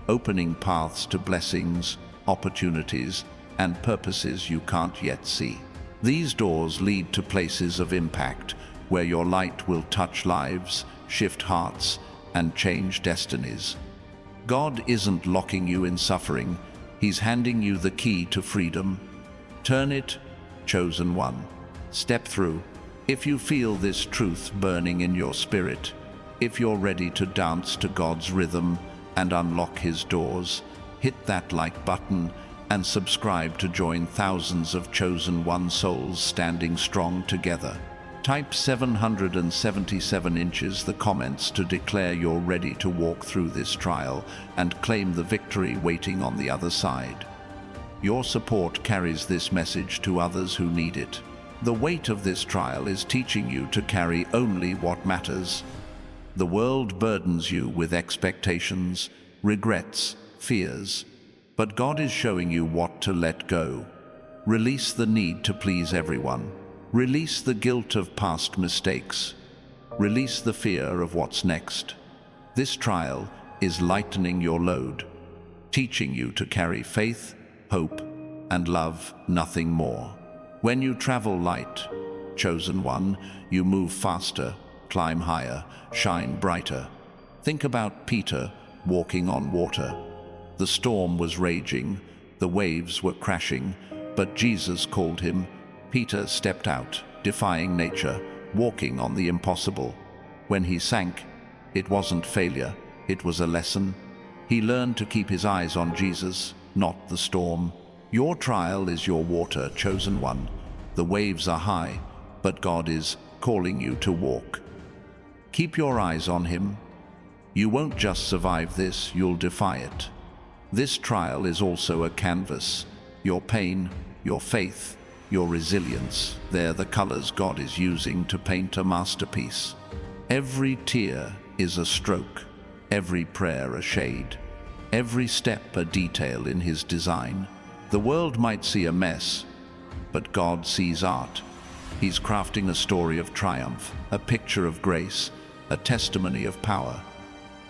opening paths to blessings, opportunities, and purposes you can't yet see. These doors lead to places of impact, where your light will touch lives, shift hearts, and change destinies. God isn't locking you in suffering. He's handing you the key to freedom. Turn it, chosen one. Step through. If you feel this truth burning in your spirit, if you're ready to dance to God's rhythm and unlock his doors, hit that like button and subscribe to join thousands of chosen one souls standing strong together. Type 777 inches the comments to declare you're ready to walk through this trial and claim the victory waiting on the other side. Your support carries this message to others who need it. The weight of this trial is teaching you to carry only what matters. The world burdens you with expectations, regrets, fears, but God is showing you what to let go. Release the need to please everyone. Release the guilt of past mistakes. Release the fear of what's next. This trial is lightening your load, teaching you to carry faith, hope, and love, nothing more. When you travel light, chosen one, you move faster, climb higher, shine brighter. Think about Peter walking on water. The storm was raging, the waves were crashing, but Jesus called him. Peter stepped out, defying nature, walking on the impossible. When he sank, it wasn't failure, it was a lesson. He learned to keep his eyes on Jesus, not the storm. Your trial is your water, chosen one. The waves are high, but God is calling you to walk. Keep your eyes on him. You won't just survive this, you'll defy it. This trial is also a canvas. Your pain, your faith, your resilience, they're the colors God is using to paint a masterpiece. Every tear is a stroke, every prayer a shade, every step a detail in his design. The world might see a mess, but God sees art. He's crafting a story of triumph, a picture of grace, a testimony of power.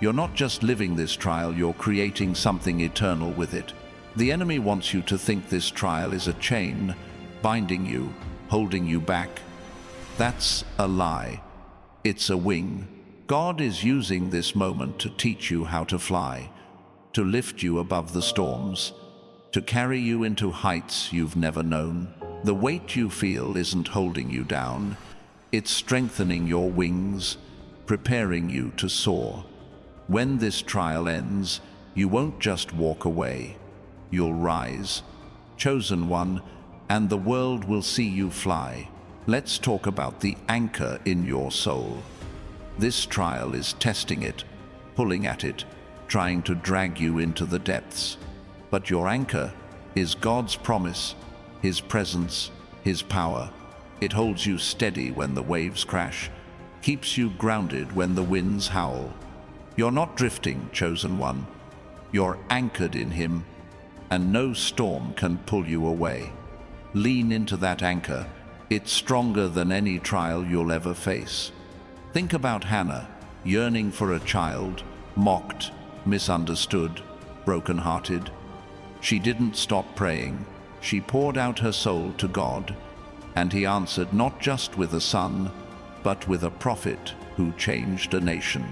You're not just living this trial, you're creating something eternal with it. The enemy wants you to think this trial is a chain, binding you, holding you back. That's a lie. It's a wing. God is using this moment to teach you how to fly, to lift you above the storms, to carry you into heights you've never known. The weight you feel isn't holding you down. It's strengthening your wings, preparing you to soar. When this trial ends, you won't just walk away. you'll rise. Chosen one, and the world will see you fly. Let's talk about the anchor in your soul. This trial is testing it, pulling at it, trying to drag you into the depths. But your anchor is God's promise, His presence, His power. It holds you steady when the waves crash, keeps you grounded when the winds howl. You're not drifting, chosen one. You're anchored in Him, and no storm can pull you away. Lean into that anchor. It's stronger than any trial you'll ever face. Think about Hannah, yearning for a child, mocked, misunderstood, broken-hearted. She didn't stop praying. She poured out her soul to God, and He answered not just with a son, but with a prophet who changed a nation.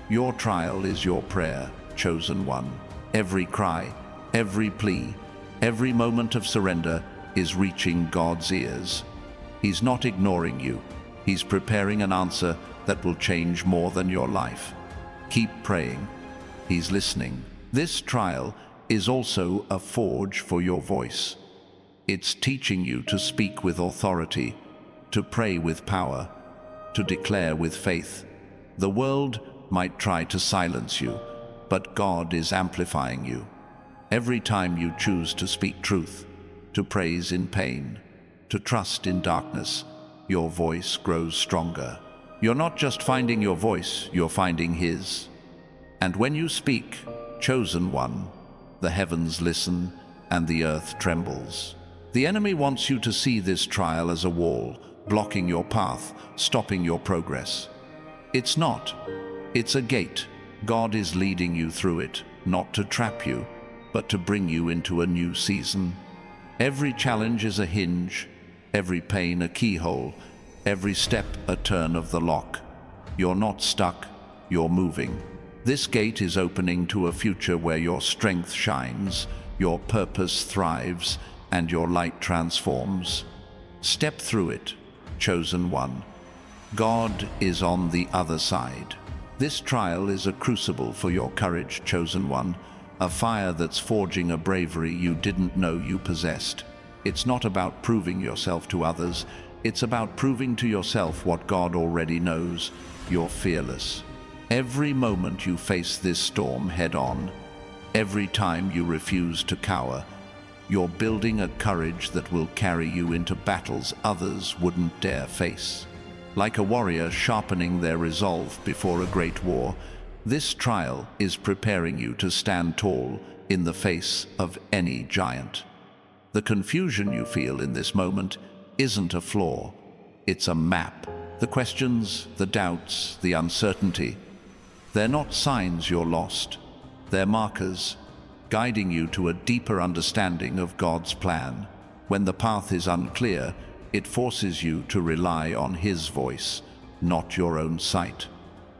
Your trial is your prayer, chosen one. Every cry, every plea, every moment of surrender is reaching God's ears. He's not ignoring you. He's preparing an answer that will change more than your life. Keep praying. He's listening. This trial is also a forge for your voice. It's teaching you to speak with authority, to pray with power, to declare with faith. The world might try to silence you, but God is amplifying you. Every time you choose to speak truth, to praise in pain, to trust in darkness, your voice grows stronger. You're not just finding your voice, you're finding His. And when you speak, chosen one, the heavens listen and the earth trembles. The enemy wants you to see this trial as a wall, blocking your path, stopping your progress. It's not. It's a gate. God is leading you through it, not to trap you, but to bring you into a new season. Every challenge is a hinge, every pain a keyhole, every step a turn of the lock. You're not stuck, you're moving. This gate is opening to a future where your strength shines, your purpose thrives, and your light transforms. Step through it, chosen one. God is on the other side. This trial is a crucible for your courage, chosen one, a fire that's forging a bravery you didn't know you possessed. It's not about proving yourself to others, it's about proving to yourself what God already knows. You're fearless. Every moment you face this storm head-on, every time you refuse to cower, you're building a courage that will carry you into battles others wouldn't dare face. Like a warrior sharpening their resolve before a great war, this trial is preparing you to stand tall in the face of any giant. The confusion you feel in this moment isn't a flaw, it's a map. The questions, the doubts, the uncertainty, they're not signs you're lost. They're markers, guiding you to a deeper understanding of God's plan. When the path is unclear, it forces you to rely on His voice, not your own sight.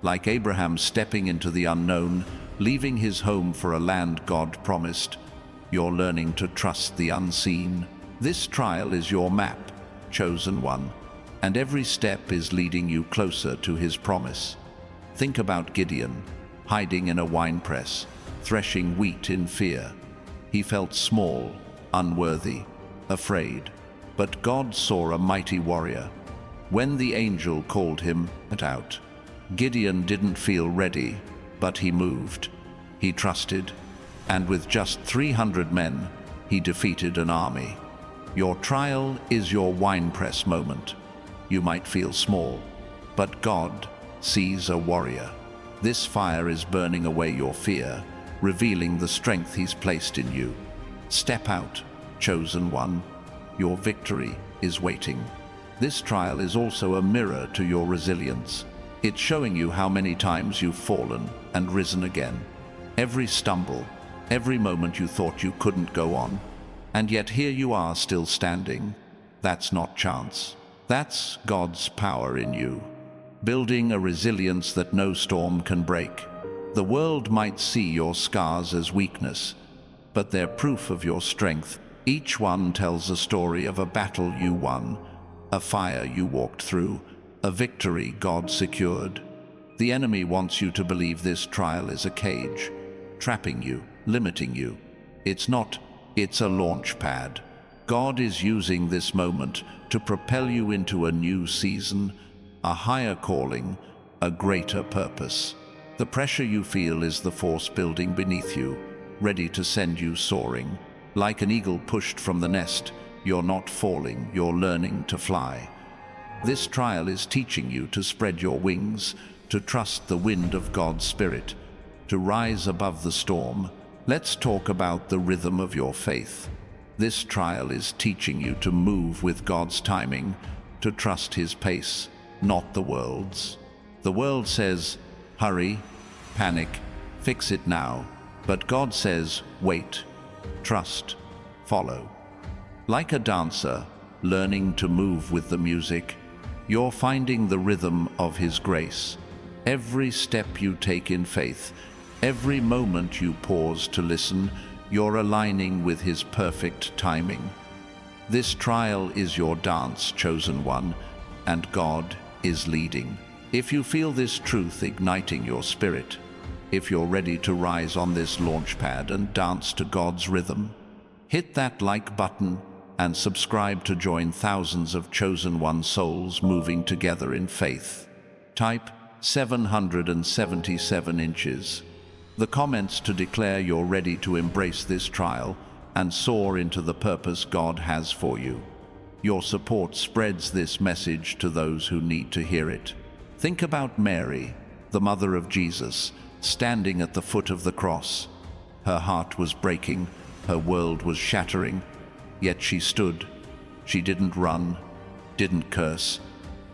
Like Abraham stepping into the unknown, leaving his home for a land God promised, you're learning to trust the unseen. This trial is your map, chosen one, and every step is leading you closer to His promise. Think about Gideon, hiding in a winepress, threshing wheat in fear. He felt small, unworthy, afraid, but God saw a mighty warrior. When the angel called him out, Gideon didn't feel ready, but he moved. He trusted, and with just 300 men, he defeated an army. Your trial is your winepress moment. You might feel small, but God sees a warrior. This fire is burning away your fear, revealing the strength He's placed in you. Step out, chosen one. Your victory is waiting. This trial is also a mirror to your resilience. It's showing you how many times you've fallen and risen again. Every stumble, every moment you thought you couldn't go on, and yet here you are still standing. That's not chance. That's God's power in you, building a resilience that no storm can break. The world might see your scars as weakness, but they're proof of your strength. Each one tells a story of a battle you won, a fire you walked through, a victory God secured. The enemy wants you to believe this trial is a cage, trapping you, limiting you. It's not. It's a launch pad. God is using this moment to propel you into a new season, a higher calling, a greater purpose. The pressure you feel is the force building beneath you, ready to send you soaring. Like an eagle pushed from the nest, you're not falling, you're learning to fly. This trial is teaching you to spread your wings, to trust the wind of God's Spirit, to rise above the storm. Let's talk about the rhythm of your faith. This trial is teaching you to move with God's timing, to trust His pace, not the world's. The world says, hurry, panic, fix it now. But God says, wait, trust, follow. Like a dancer, learning to move with the music, you're finding the rhythm of His grace. Every step you take in faith, every moment you pause to listen, you're aligning with His perfect timing. This trial is your dance, chosen one, and God is leading. If you feel this truth igniting your spirit, if you're ready to rise on this launch pad and dance to God's rhythm, hit that like button and subscribe to join thousands of chosen one souls moving together in faith. Type 777 inches. The comments to declare you're ready to embrace this trial and soar into the purpose God has for you. Your support spreads this message to those who need to hear it. Think about Mary, the mother of Jesus, standing at the foot of the cross. Her heart was breaking, her world was shattering, yet she stood. She didn't run, didn't curse,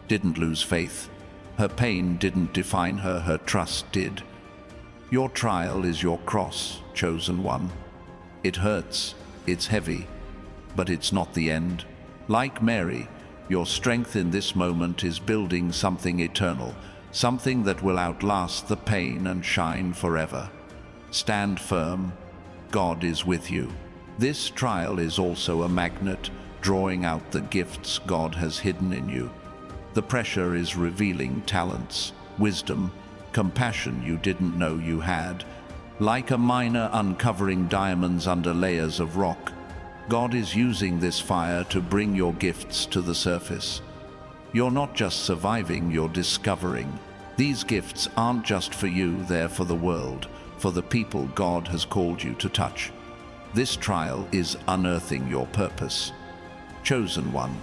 didn't lose faith. Her pain didn't define her, her trust did. Your trial is your cross, chosen one. It hurts, it's heavy, but it's not the end. Like Mary, your strength in this moment is building something eternal, something that will outlast the pain and shine forever. Stand firm. God is with you. This trial is also a magnet, drawing out the gifts God has hidden in you. The pressure is revealing talents, wisdom, compassion you didn't know you had. Like a miner uncovering diamonds under layers of rock, God is using this fire to bring your gifts to the surface. You're not just surviving, you're discovering. These gifts aren't just for you, they're for the world, for the people God has called you to touch. This trial is unearthing your purpose. Chosen one,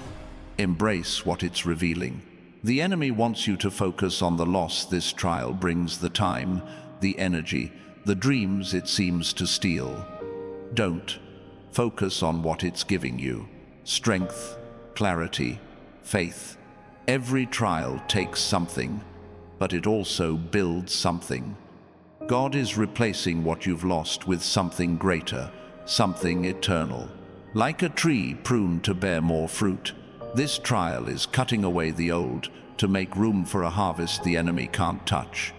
embrace what it's revealing. The enemy wants you to focus on the loss this trial brings, the time, the energy, the dreams it seems to steal. Don't. Focus on what it's giving you. Strength, clarity, faith. Every trial takes something, but it also builds something. God is replacing what you've lost with something greater, something eternal. Like a tree pruned to bear more fruit, this trial is cutting away the old to make room for a harvest the enemy can't touch.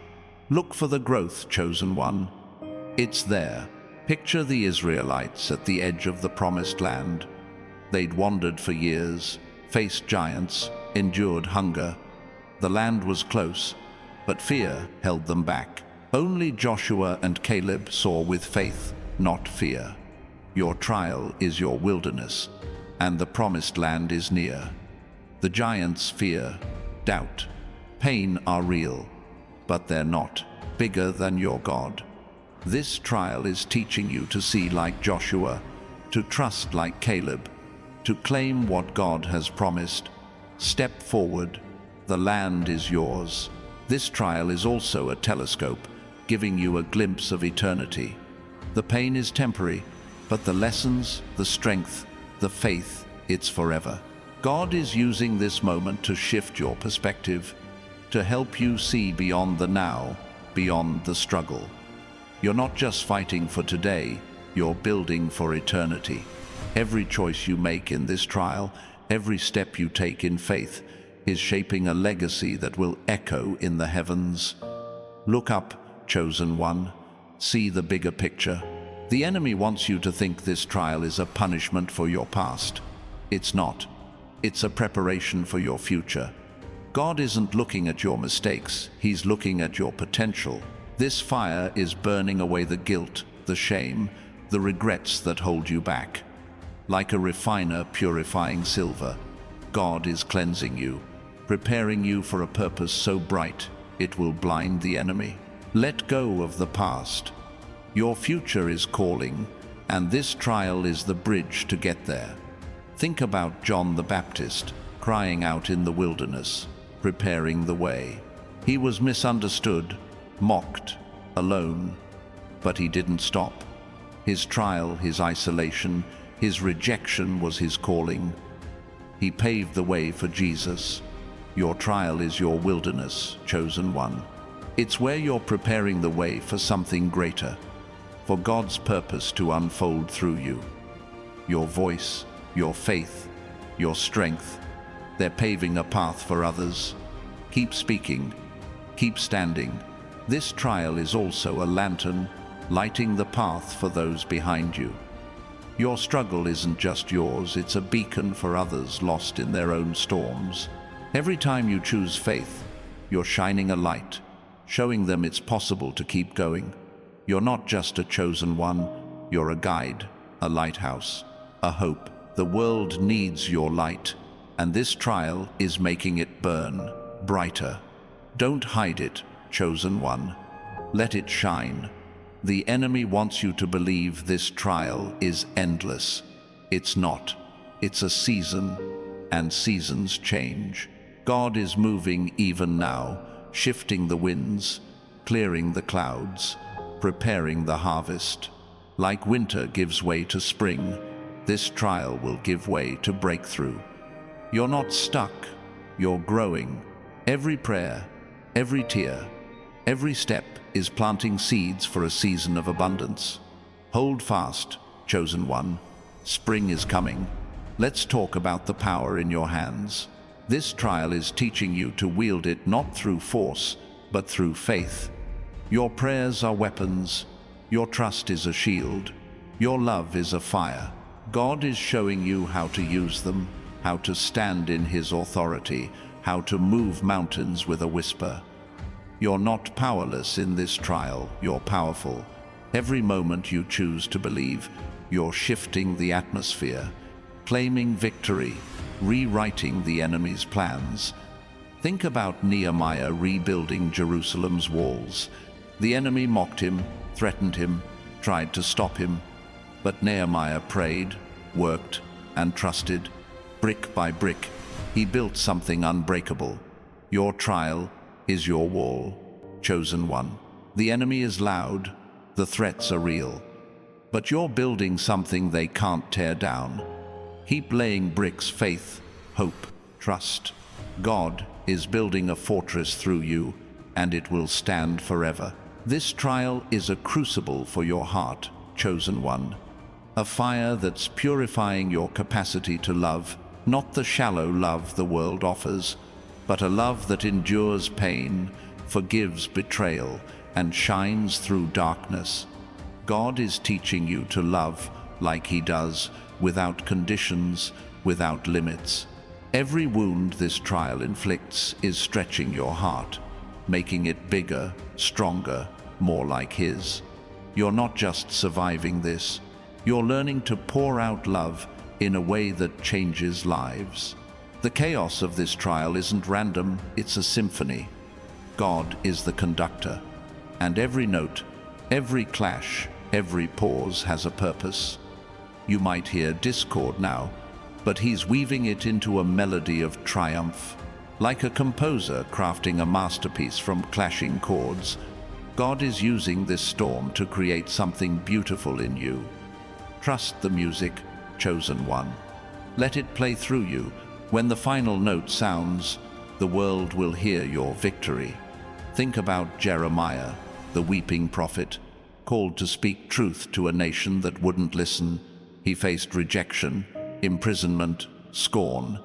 Look for the growth, chosen one. It's there. Picture the Israelites at the edge of the promised land. They'd wandered for years, faced giants, endured hunger. The land was close, but fear held them back. Only Joshua and Caleb saw with faith, not fear. Your trial is your wilderness, and the promised land is near. The giants' fear, doubt, pain are real, but they're not bigger than your God. This trial is teaching you to see like Joshua, to trust like Caleb, to claim what God has promised. Step forward. The land is yours. This trial is also a telescope, giving you a glimpse of eternity. The pain is temporary, but the lessons, the strength, the faith, it's forever. God is using this moment to shift your perspective, to help you see beyond the now, beyond the struggle. You're not just fighting for today, you're building for eternity. Every choice you make in this trial, every step you take in faith, is shaping a legacy that will echo in the heavens. Look up, chosen one. See the bigger picture. The enemy wants you to think this trial is a punishment for your past. It's not. It's a preparation for your future. God isn't looking at your mistakes, He's looking at your potential. This fire is burning away the guilt, the shame, the regrets that hold you back. Like a refiner purifying silver, God is cleansing you, preparing you for a purpose so bright it will blind the enemy. Let go of the past. Your future is calling, and this trial is the bridge to get there. Think about John the Baptist crying out in the wilderness, preparing the way. He was misunderstood, mocked, alone, but he didn't stop. His trial, his isolation, his rejection was his calling. He paved the way for Jesus. Your trial is your wilderness, chosen one. It's where you're preparing the way for something greater, for God's purpose to unfold through you. Your voice, your faith, your strength, they're paving a path for others. Keep speaking, keep standing. This trial is also a lantern, lighting the path for those behind you. Your struggle isn't just yours, it's a beacon for others lost in their own storms. Every time you choose faith, you're shining a light, showing them it's possible to keep going. You're not just a chosen one, you're a guide, a lighthouse, a hope. The world needs your light, and this trial is making it burn brighter. Don't hide it, chosen one. Let it shine. The enemy wants you to believe this trial is endless. It's not. It's a season, and seasons change. God is moving even now, shifting the winds, clearing the clouds, preparing the harvest. Like winter gives way to spring, this trial will give way to breakthrough. You're not stuck, you're growing. Every prayer, every tear, every step is planting seeds for a season of abundance. Hold fast, chosen one. Spring is coming. Let's talk about the power in your hands. This trial is teaching you to wield it not through force, but through faith. Your prayers are weapons. Your trust is a shield. Your love is a fire. God is showing you how to use them, how to stand in His authority, how to move mountains with a whisper. You're not powerless in this trial, you're powerful. Every moment you choose to believe, you're shifting the atmosphere, claiming victory, rewriting the enemy's plans. Think about Nehemiah rebuilding Jerusalem's walls. The enemy mocked him, threatened him, tried to stop him. But Nehemiah prayed, worked, and trusted. Brick by brick, he built something unbreakable. Your trial is your wall, chosen one. The enemy is loud, the threats are real. But you're building something they can't tear down. Keep laying bricks, faith, hope, trust. God is building a fortress through you, and it will stand forever. This trial is a crucible for your heart, chosen one. A fire that's purifying your capacity to love, not the shallow love the world offers, but a love that endures pain, forgives betrayal, and shines through darkness. God is teaching you to love like He does, without conditions, without limits. Every wound this trial inflicts is stretching your heart, making it bigger, stronger, more like His. You're not just surviving this, you're learning to pour out love in a way that changes lives. The chaos of this trial isn't random, it's a symphony. God is the conductor, and every note, every clash, every pause has a purpose. You might hear discord now, but He's weaving it into a melody of triumph. Like a composer crafting a masterpiece from clashing chords, God is using this storm to create something beautiful in you. Trust the music, chosen one. Let it play through you. When the final note sounds, the world will hear your victory. Think about Jeremiah, the weeping prophet, called to speak truth to a nation that wouldn't listen. He faced rejection, imprisonment, scorn,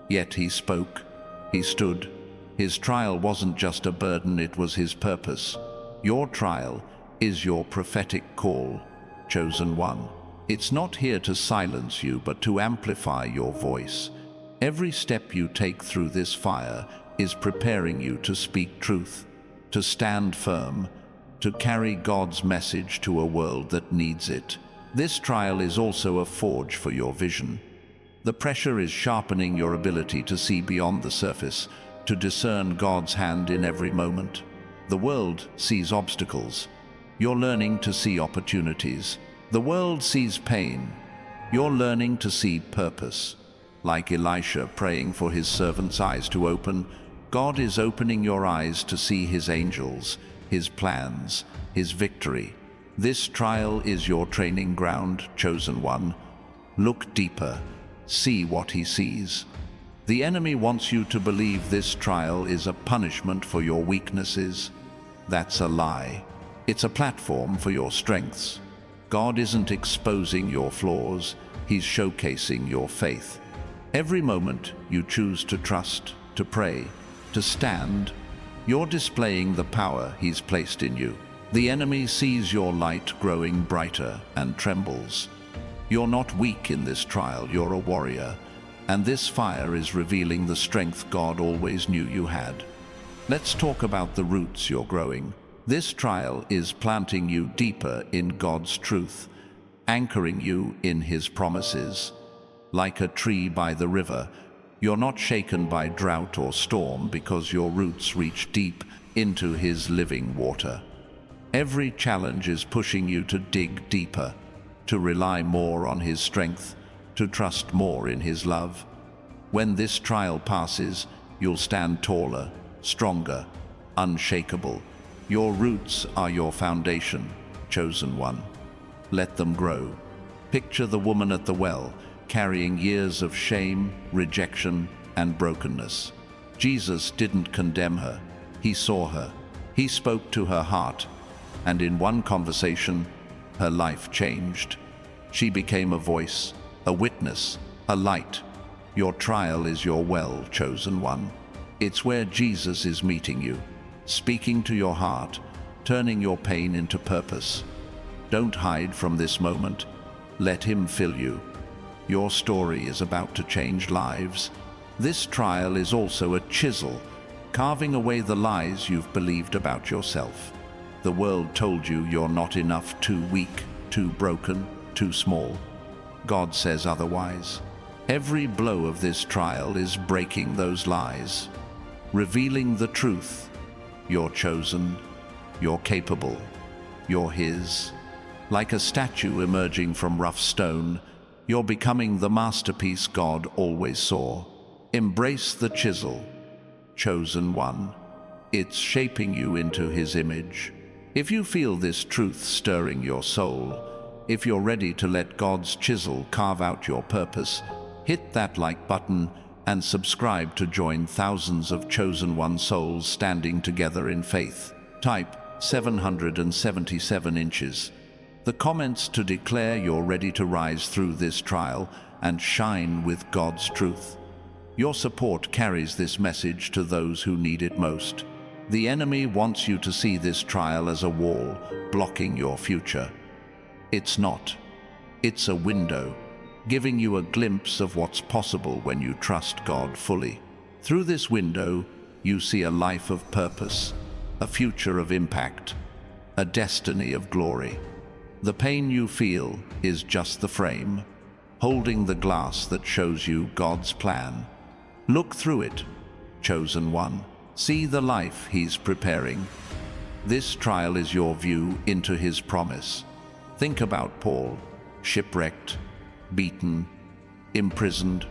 yet he spoke. He stood. His trial wasn't just a burden, it was his purpose. Your trial is your prophetic call, chosen one. It's not here to silence you, but to amplify your voice. Every step you take through this fire is preparing you to speak truth, to stand firm, to carry God's message to a world that needs it. This trial is also a forge for your vision. The pressure is sharpening your ability to see beyond the surface, to discern God's hand in every moment. The world sees obstacles. You're learning to see opportunities. The world sees pain. You're learning to see purpose. Like Elisha praying for his servant's eyes to open, God is opening your eyes to see his angels, his plans, his victory. This trial is your training ground, chosen one. Look deeper. See what he sees. The enemy wants you to believe this trial is a punishment for your weaknesses. That's a lie. It's a platform for your strengths. God isn't exposing your flaws, he's showcasing your faith. Every moment you choose to trust, to pray, to stand, you're displaying the power he's placed in you. The enemy sees your light growing brighter and trembles. You're not weak in this trial, you're a warrior, and this fire is revealing the strength God always knew you had. Let's talk about the roots you're growing. This trial is planting you deeper in God's truth, anchoring you in his promises. Like a tree by the river, you're not shaken by drought or storm because your roots reach deep into his living water. Every challenge is pushing you to dig deeper, to rely more on his strength, to trust more in his love. When this trial passes, you'll stand taller, stronger, unshakable. Your roots are your foundation, chosen one. Let them grow. Picture the woman at the well, carrying years of shame, rejection, and brokenness. Jesus didn't condemn her. He saw her. He spoke to her heart, and in one conversation, her life changed. She became a voice, a witness, a light. Your trial is your well, chosen one. It's where Jesus is meeting you, speaking to your heart, turning your pain into purpose. Don't hide from this moment. Let him fill you. Your story is about to change lives. This trial is also a chisel, carving away the lies you've believed about yourself. The world told you you're not enough, too weak, too broken, too small. God says otherwise. Every blow of this trial is breaking those lies, revealing the truth. You're chosen, you're capable, you're his. Like a statue emerging from rough stone, you're becoming the masterpiece God always saw. Embrace the chisel, chosen one. It's shaping you into his image. If you feel this truth stirring your soul, if you're ready to let God's chisel carve out your purpose, hit that like button and subscribe to join thousands of chosen one souls standing together in faith. Type 777 inches. The comments to declare you're ready to rise through this trial and shine with God's truth. Your support carries this message to those who need it most. The enemy wants you to see this trial as a wall blocking your future. It's not. It's a window, giving you a glimpse of what's possible when you trust God fully. Through this window, you see a life of purpose, a future of impact, a destiny of glory. The pain you feel is just the frame, holding the glass that shows you God's plan. Look through it, chosen one. See the life he's preparing. This trial is your view into his promise. Think about Paul, shipwrecked, beaten, imprisoned.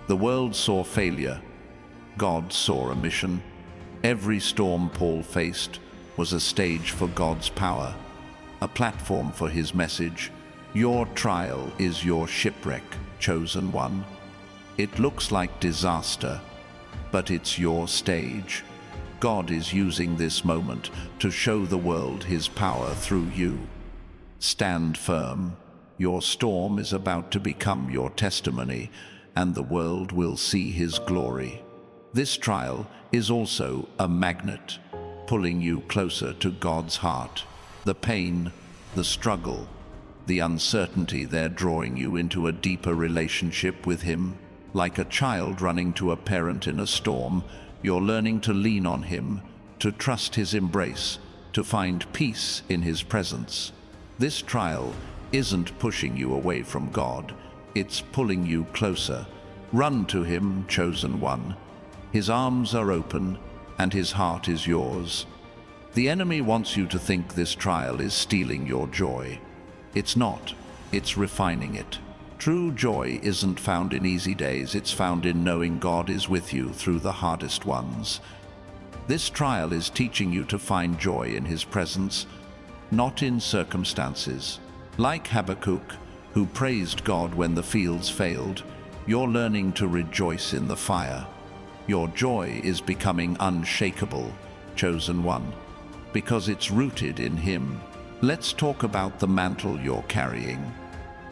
The world saw failure. God saw a mission. Every storm Paul faced was a stage for God's power, a platform for his message. Your trial is your shipwreck, chosen one. It looks like disaster, but it's your stage. God is using this moment to show the world his power through you. Stand firm. Your storm is about to become your testimony, and the world will see his glory. This trial is also a magnet, pulling you closer to God's heart. The pain, the struggle, the uncertainty, they're drawing you into a deeper relationship with him. Like a child running to a parent in a storm, you're learning to lean on him, to trust his embrace, to find peace in his presence. This trial isn't pushing you away from God, it's pulling you closer. Run to him, chosen one. His arms are open, and his heart is yours. The enemy wants you to think this trial is stealing your joy. It's not. It's refining it. True joy isn't found in easy days, it's found in knowing God is with you through the hardest ones. This trial is teaching you to find joy in his presence, not in circumstances. Like Habakkuk, who praised God when the fields failed, you're learning to rejoice in the fire. Your joy is becoming unshakable, chosen one, because it's rooted in him. Let's talk about the mantle you're carrying.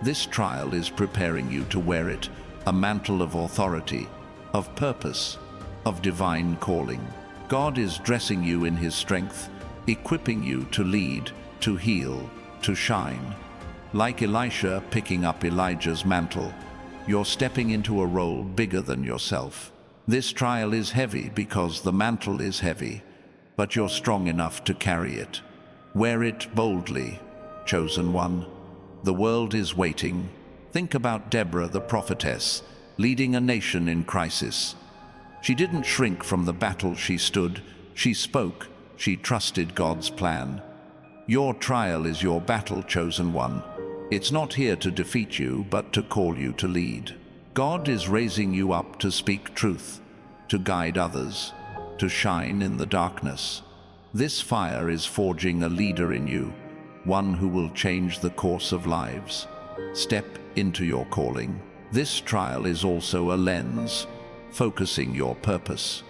This trial is preparing you to wear it, a mantle of authority, of purpose, of divine calling. God is dressing you in his strength, equipping you to lead, to heal, to shine. Like Elisha picking up Elijah's mantle, you're stepping into a role bigger than yourself. This trial is heavy because the mantle is heavy, but you're strong enough to carry it. Wear it boldly, chosen one. The world is waiting. Think about Deborah the prophetess, leading a nation in crisis. She didn't shrink from the battle she stood. She spoke. She trusted God's plan. Your trial is your battle, chosen one. It's not here to defeat you, but to call you to lead. God is raising you up to speak truth, to guide others, to shine in the darkness. This fire is forging a leader in you, one who will change the course of lives. Step into your calling. This trial is also a lens, focusing your purpose.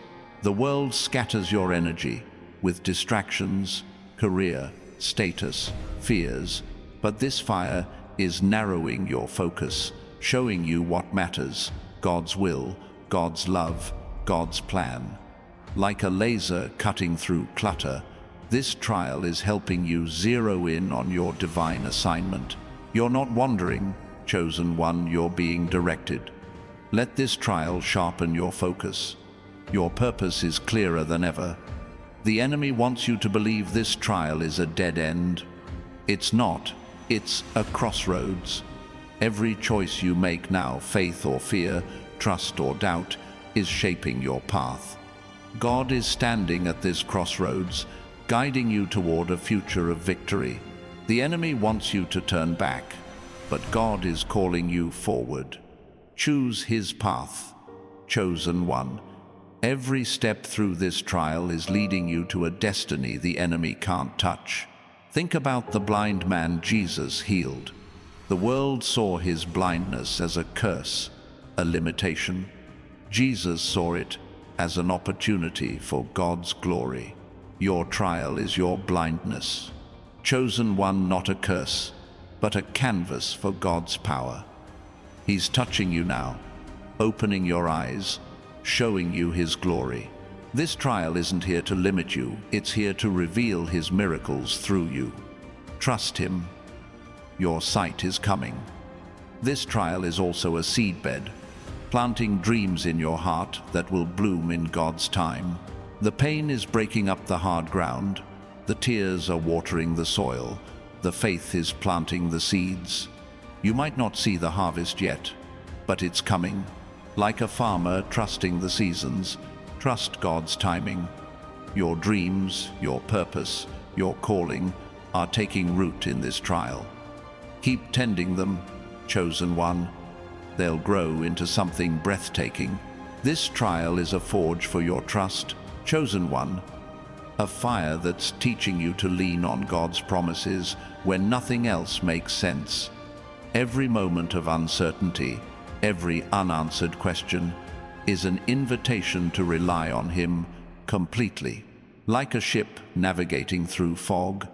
The world scatters your energy with distractions, career, status, fears, but this fire is narrowing your focus, showing you what matters: God's will, God's love, God's plan. Like a laser cutting through clutter, this trial is helping you zero in on your divine assignment. You're not wandering, chosen one, you're being directed. Let this trial sharpen your focus. Your purpose is clearer than ever. The enemy wants you to believe this trial is a dead end. It's not. It's a crossroads. Every choice you make now, faith or fear, trust or doubt, is shaping your path. God is standing at this crossroads, guiding you toward a future of victory. The enemy wants you to turn back, but God is calling you forward. Choose his path, chosen one. Every step through this trial is leading you to a destiny the enemy can't touch. Think about the blind man Jesus healed. The world saw his blindness as a curse, a limitation. Jesus saw it as an opportunity for God's glory. Your trial is your blindness. Chosen one, not a curse, but a canvas for God's power. He's touching you now, opening your eyes, showing you his glory. This trial isn't here to limit you, it's here to reveal his miracles through you. Trust him. Your sight is coming. This trial is also a seedbed, planting dreams in your heart that will bloom in God's time. The pain is breaking up the hard ground, the tears are watering the soil, the faith is planting the seeds. You might not see the harvest yet, but it's coming. Like a farmer trusting the seasons, trust God's timing. Your dreams, your purpose, your calling are taking root in this trial. Keep tending them, chosen one. They'll grow into something breathtaking. This trial is a forge for your trust, chosen one. A fire that's teaching you to lean on God's promises when nothing else makes sense. Every moment of uncertainty, every unanswered question, is an invitation to rely on him completely. Like a ship navigating through fog,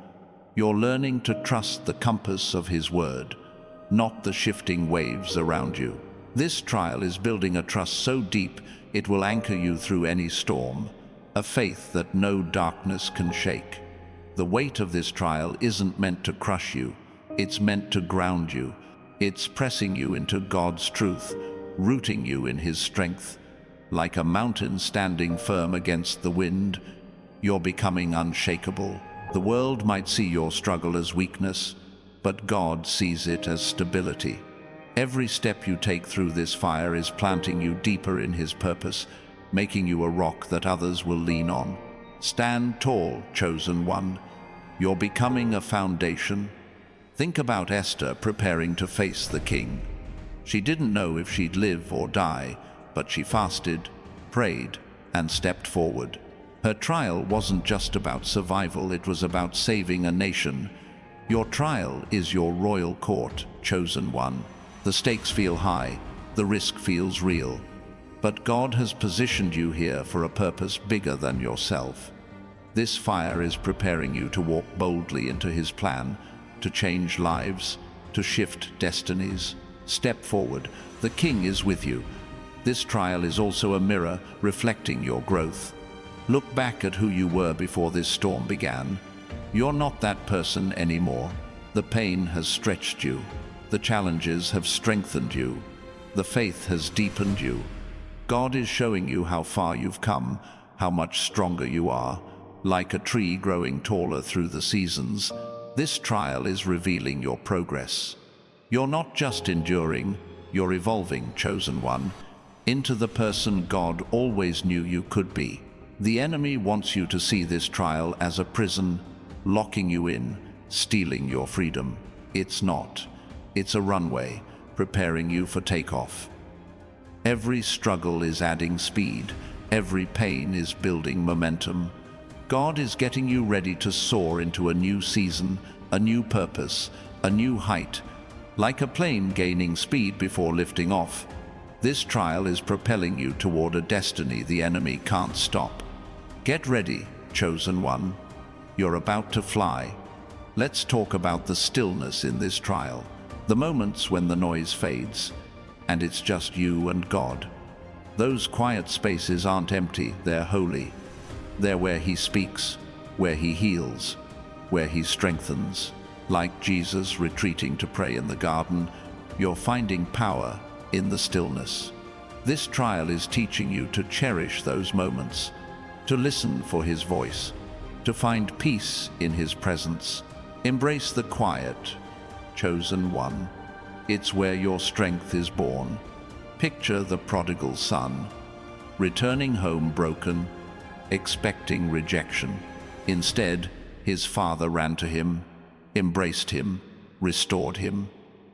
you're learning to trust the compass of his word, not the shifting waves around you. This trial is building a trust so deep it will anchor you through any storm, a faith that no darkness can shake. The weight of this trial isn't meant to crush you, it's meant to ground you. It's pressing you into God's truth, rooting you in his strength. Like a mountain standing firm against the wind, you're becoming unshakable. The world might see your struggle as weakness, but God sees it as stability. Every step you take through this fire is planting you deeper in His purpose, making you a rock that others will lean on. Stand tall, chosen one. You're becoming a foundation. Think about Esther preparing to face the king. She didn't know if she'd live or die, but she fasted, prayed, and stepped forward. Her trial wasn't just about survival, it was about saving a nation. Your trial is your royal court, chosen one. The stakes feel high, the risk feels real. But God has positioned you here for a purpose bigger than yourself. This fire is preparing you to walk boldly into His plan, to change lives, to shift destinies. Step forward. The King is with you. This trial is also a mirror reflecting your growth. Look back at who you were before this storm began. You're not that person anymore. The pain has stretched you. The challenges have strengthened you. The faith has deepened you. God is showing you how far you've come, how much stronger you are. Like a tree growing taller through the seasons, this trial is revealing your progress. You're not just enduring, you're evolving, chosen one, into the person God always knew you could be. The enemy wants you to see this trial as a prison, locking you in, stealing your freedom. It's not. It's a runway, preparing you for takeoff. Every struggle is adding speed. Every pain is building momentum. God is getting you ready to soar into a new season, a new purpose, a new height. Like a plane gaining speed before lifting off, this trial is propelling you toward a destiny the enemy can't stop. Get ready, chosen one. You're about to fly. Let's talk about the stillness in this trial. The moments when the noise fades, and it's just you and God. Those quiet spaces aren't empty, they're holy. They're where He speaks, where He heals, where He strengthens. Like Jesus retreating to pray in the garden, you're finding power in the stillness. This trial is teaching you to cherish those moments, to listen for His voice, to find peace in His presence. Embrace the quiet, chosen one. It's where your strength is born. Picture the prodigal son, returning home broken, expecting rejection. Instead, his father ran to him, embraced him, restored him.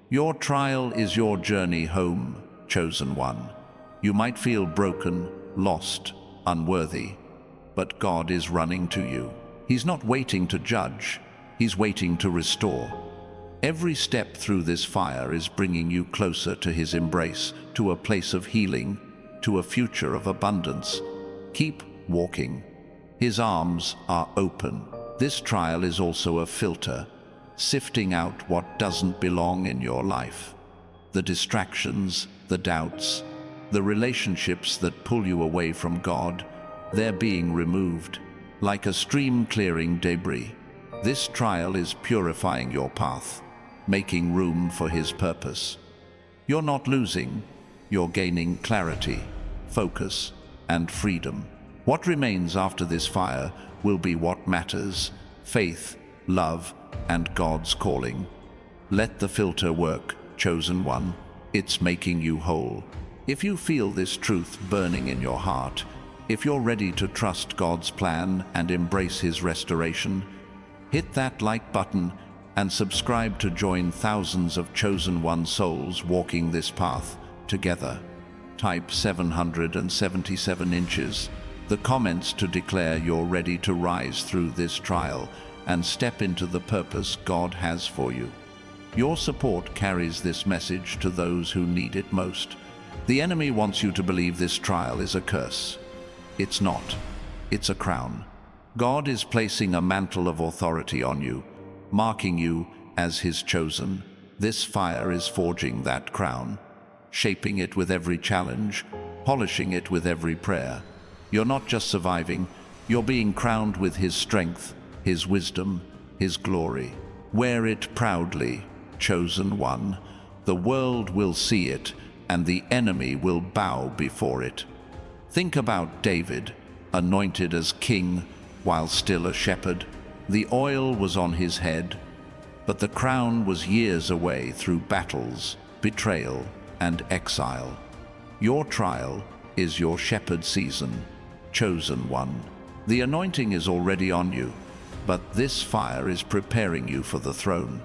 Your trial is your journey home, chosen one. You might feel broken, lost, unworthy, but God is running to you. He's not waiting to judge, He's waiting to restore. Every step through this fire is bringing you closer to His embrace, to a place of healing, to a future of abundance. Keep walking. His arms are open. This trial is also a filter, sifting out what doesn't belong in your life. The distractions, the doubts, the relationships that pull you away from God, they're being removed, like a stream clearing debris. This trial is purifying your path, making room for His purpose. You're not losing, you're gaining clarity, focus, and freedom. What remains after this fire will be what matters: faith, love, and God's calling. Let the filter work, chosen one. It's making you whole. If you feel this truth burning in your heart, if you're ready to trust God's plan and embrace His restoration, hit that like button and subscribe to join thousands of chosen one souls walking this path together. Type 777 inches, the comments to declare you're ready to rise through this trial and step into the purpose God has for you. Your support carries this message to those who need it most. The enemy wants you to believe this trial is a curse. It's not. It's a crown. God is placing a mantle of authority on you, marking you as His chosen. This fire is forging that crown, shaping it with every challenge, polishing it with every prayer. You're not just surviving, you're being crowned with His strength, His wisdom, His glory. Wear it proudly, chosen one. The world will see it, and the enemy will bow before it. Think about David, anointed as king while still a shepherd. The oil was on his head, but the crown was years away through battles, betrayal, and exile. Your trial is your shepherd season, chosen one. The anointing is already on you, but this fire is preparing you for the throne.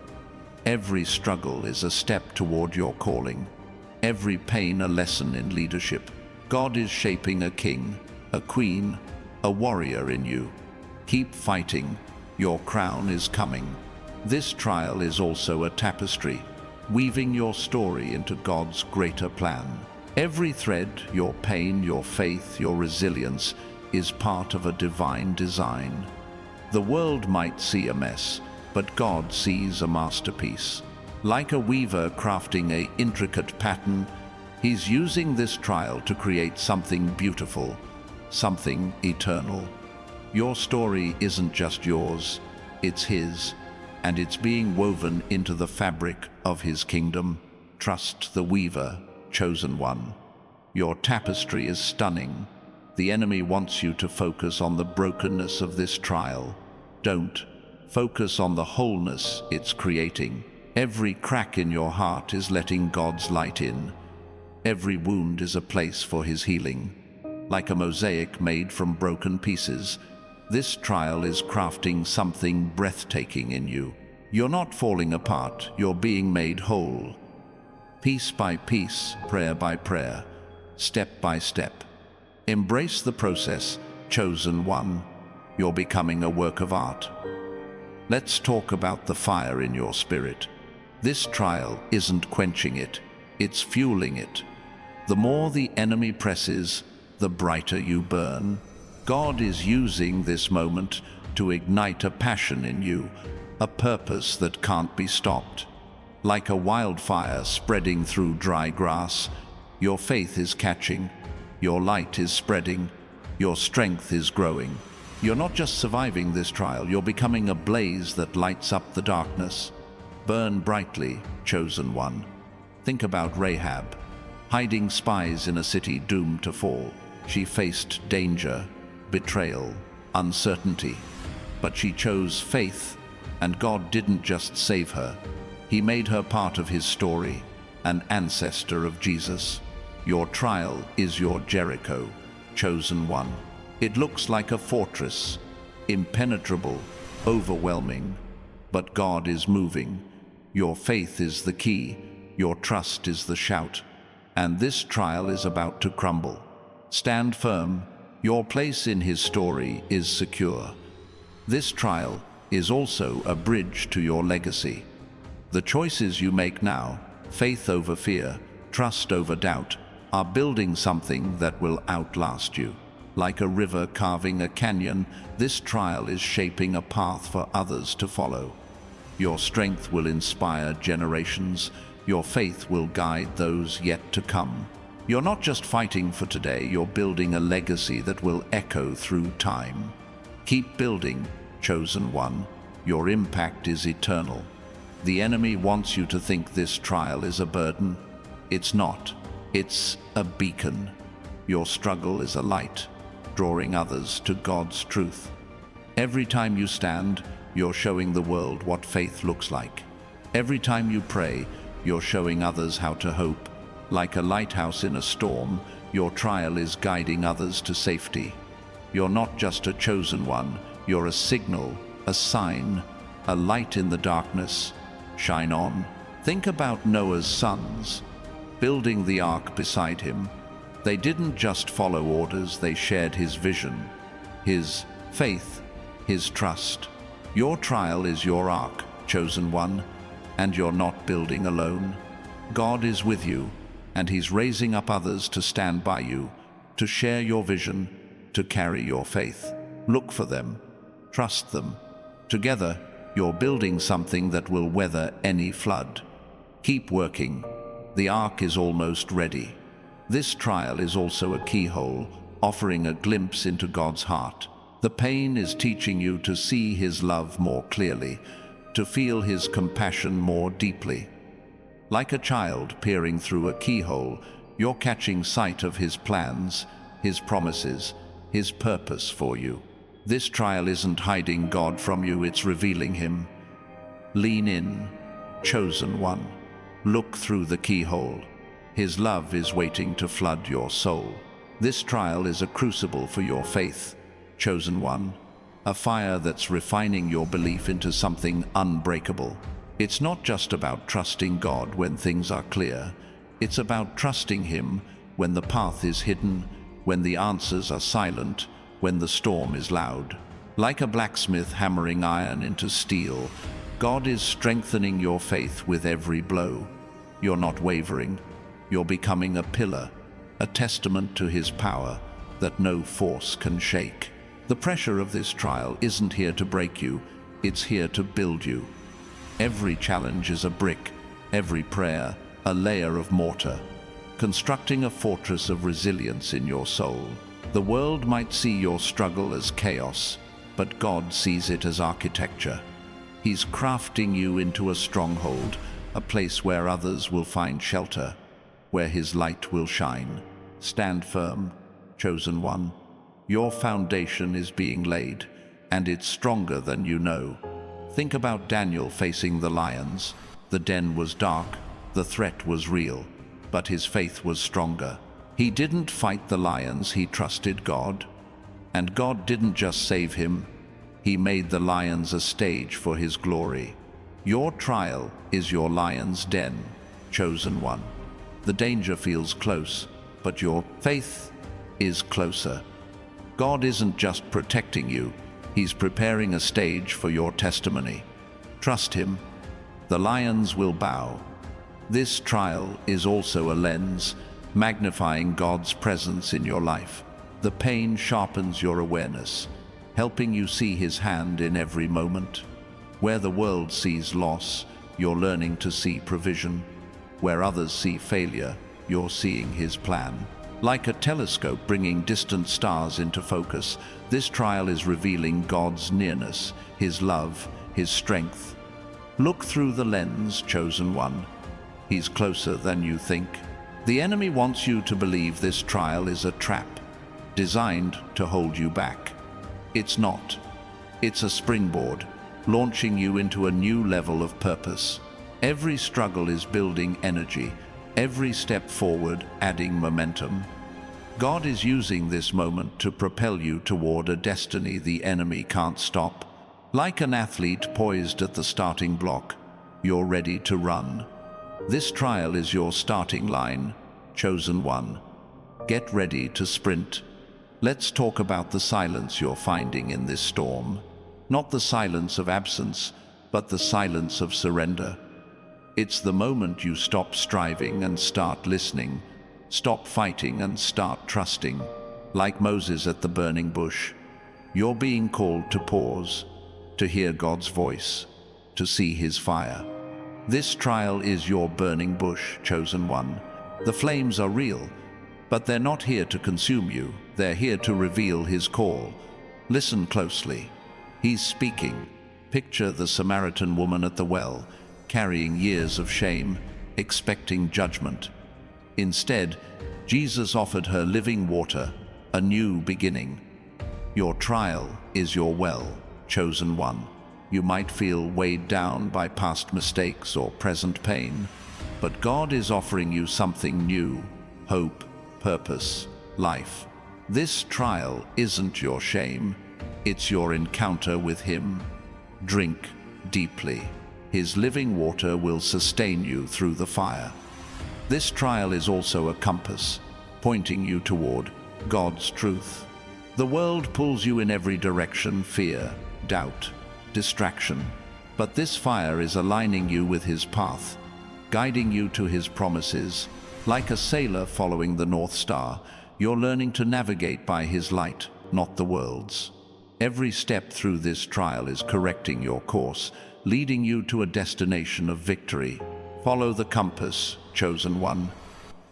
Every struggle is a step toward your calling. Every pain a lesson in leadership. God is shaping a king, a queen, a warrior in you. Keep fighting. Your crown is coming. This trial is also a tapestry, weaving your story into God's greater plan. Every thread, your pain, your faith, your resilience, is part of a divine design. The world might see a mess, but God sees a masterpiece. Like a weaver crafting an intricate pattern, He's using this trial to create something beautiful, something eternal. Your story isn't just yours, it's His, and it's being woven into the fabric of His kingdom. Trust the weaver, chosen one. Your tapestry is stunning. The enemy wants you to focus on the brokenness of this trial. Don't. Focus on the wholeness it's creating. Every crack in your heart is letting God's light in. Every wound is a place for His healing. Like a mosaic made from broken pieces, this trial is crafting something breathtaking in you. You're not falling apart, you're being made whole. Piece by piece, prayer by prayer, step by step. Embrace the process, chosen one. You're becoming a work of art. Let's talk about the fire in your spirit. This trial isn't quenching it, it's fueling it. The more the enemy presses, the brighter you burn. God is using this moment to ignite a passion in you, a purpose that can't be stopped. Like a wildfire spreading through dry grass, your faith is catching, your light is spreading, your strength is growing. You're not just surviving this trial, you're becoming a blaze that lights up the darkness. Burn brightly, chosen one. Think about Rahab, hiding spies in a city doomed to fall. She faced danger, betrayal, uncertainty, but she chose faith, and God didn't just save her. He made her part of His story, an ancestor of Jesus. Your trial is your Jericho, chosen one. It looks like a fortress, impenetrable, overwhelming, but God is moving. Your faith is the key, your trust is the shout, and this trial is about to crumble. Stand firm, your place in His story is secure. This trial is also a bridge to your legacy. The choices you make now, faith over fear, trust over doubt, are building something that will outlast you. Like a river carving a canyon, this trial is shaping a path for others to follow. Your strength will inspire generations. Your faith will guide those yet to come. You're not just fighting for today, you're building a legacy that will echo through time. Keep building, chosen one. Your impact is eternal. The enemy wants you to think this trial is a burden. It's not. It's a beacon. Your struggle is a light, drawing others to God's truth. Every time you stand, you're showing the world what faith looks like. Every time you pray, you're showing others how to hope. Like a lighthouse in a storm, your trial is guiding others to safety. You're not just a chosen one, you're a signal, a sign, a light in the darkness. Shine on. Think about Noah's sons, building the ark beside him. They didn't just follow orders, they shared his vision, his faith, his trust. Your trial is your ark, chosen one, and you're not building alone. God is with you, and He's raising up others to stand by you, to share your vision, to carry your faith. Look for them, trust them. Together, you're building something that will weather any flood. Keep working. The ark is almost ready. This trial is also a keyhole, offering a glimpse into God's heart. The pain is teaching you to see His love more clearly, to feel His compassion more deeply. Like a child peering through a keyhole, you're catching sight of His plans, His promises, His purpose for you. This trial isn't hiding God from you, it's revealing Him. Lean in, chosen one. Look through the keyhole. His love is waiting to flood your soul. This trial is a crucible for your faith, chosen one. A fire that's refining your belief into something unbreakable. It's not just about trusting God when things are clear. It's about trusting Him when the path is hidden, when the answers are silent, when the storm is loud. Like a blacksmith hammering iron into steel, God is strengthening your faith with every blow. You're not wavering. You're becoming a pillar, a testament to His power that no force can shake. The pressure of this trial isn't here to break you, it's here to build you. Every challenge is a brick, every prayer a layer of mortar, constructing a fortress of resilience in your soul. The world might see your struggle as chaos, but God sees it as architecture. He's crafting you into a stronghold, a place where others will find shelter, where His light will shine. Stand firm, chosen one. Your foundation is being laid, and it's stronger than you know. Think about Daniel facing the lions. The den was dark, the threat was real, but his faith was stronger. He didn't fight the lions, he trusted God. And God didn't just save him, He made the lions a stage for His glory. Your trial is your lion's den, chosen one. The danger feels close, but your faith is closer. God isn't just protecting you, He's preparing a stage for your testimony. Trust Him. The lions will bow. This trial is also a lens, magnifying God's presence in your life. The pain sharpens your awareness, helping you see His hand in every moment. Where the world sees loss, you're learning to see provision. Where others see failure, you're seeing His plan. Like a telescope bringing distant stars into focus, this trial is revealing God's nearness, His love, His strength. Look through the lens, chosen one. He's closer than you think. The enemy wants you to believe this trial is a trap, designed to hold you back. It's not. It's a springboard, launching you into a new level of purpose. Every struggle is building energy, every step forward adding momentum. God is using this moment to propel you toward a destiny the enemy can't stop. Like an athlete poised at the starting block, you're ready to run. This trial is your starting line, chosen one. Get ready to sprint. Let's talk about the silence you're finding in this storm. Not the silence of absence, but the silence of surrender. It's the moment you stop striving and start listening, stop fighting and start trusting. Like Moses at the burning bush, you're being called to pause, to hear God's voice, to see His fire. This trial is your burning bush, chosen one. The flames are real, but they're not here to consume you. They're here to reveal His call. Listen closely. He's speaking. Picture the Samaritan woman at the well, carrying years of shame, expecting judgment. Instead, Jesus offered her living water, a new beginning. Your trial is your well, chosen one. You might feel weighed down by past mistakes or present pain, but God is offering you something new: hope, purpose, life. This trial isn't your shame, it's your encounter with Him. Drink deeply. His living water will sustain you through the fire. This trial is also a compass, pointing you toward God's truth. The world pulls you in every direction: fear, doubt, distraction. But this fire is aligning you with His path, guiding you to His promises. Like a sailor following the North Star, you're learning to navigate by His light, not the world's. Every step through this trial is correcting your course, leading you to a destination of victory. Follow the compass, chosen one.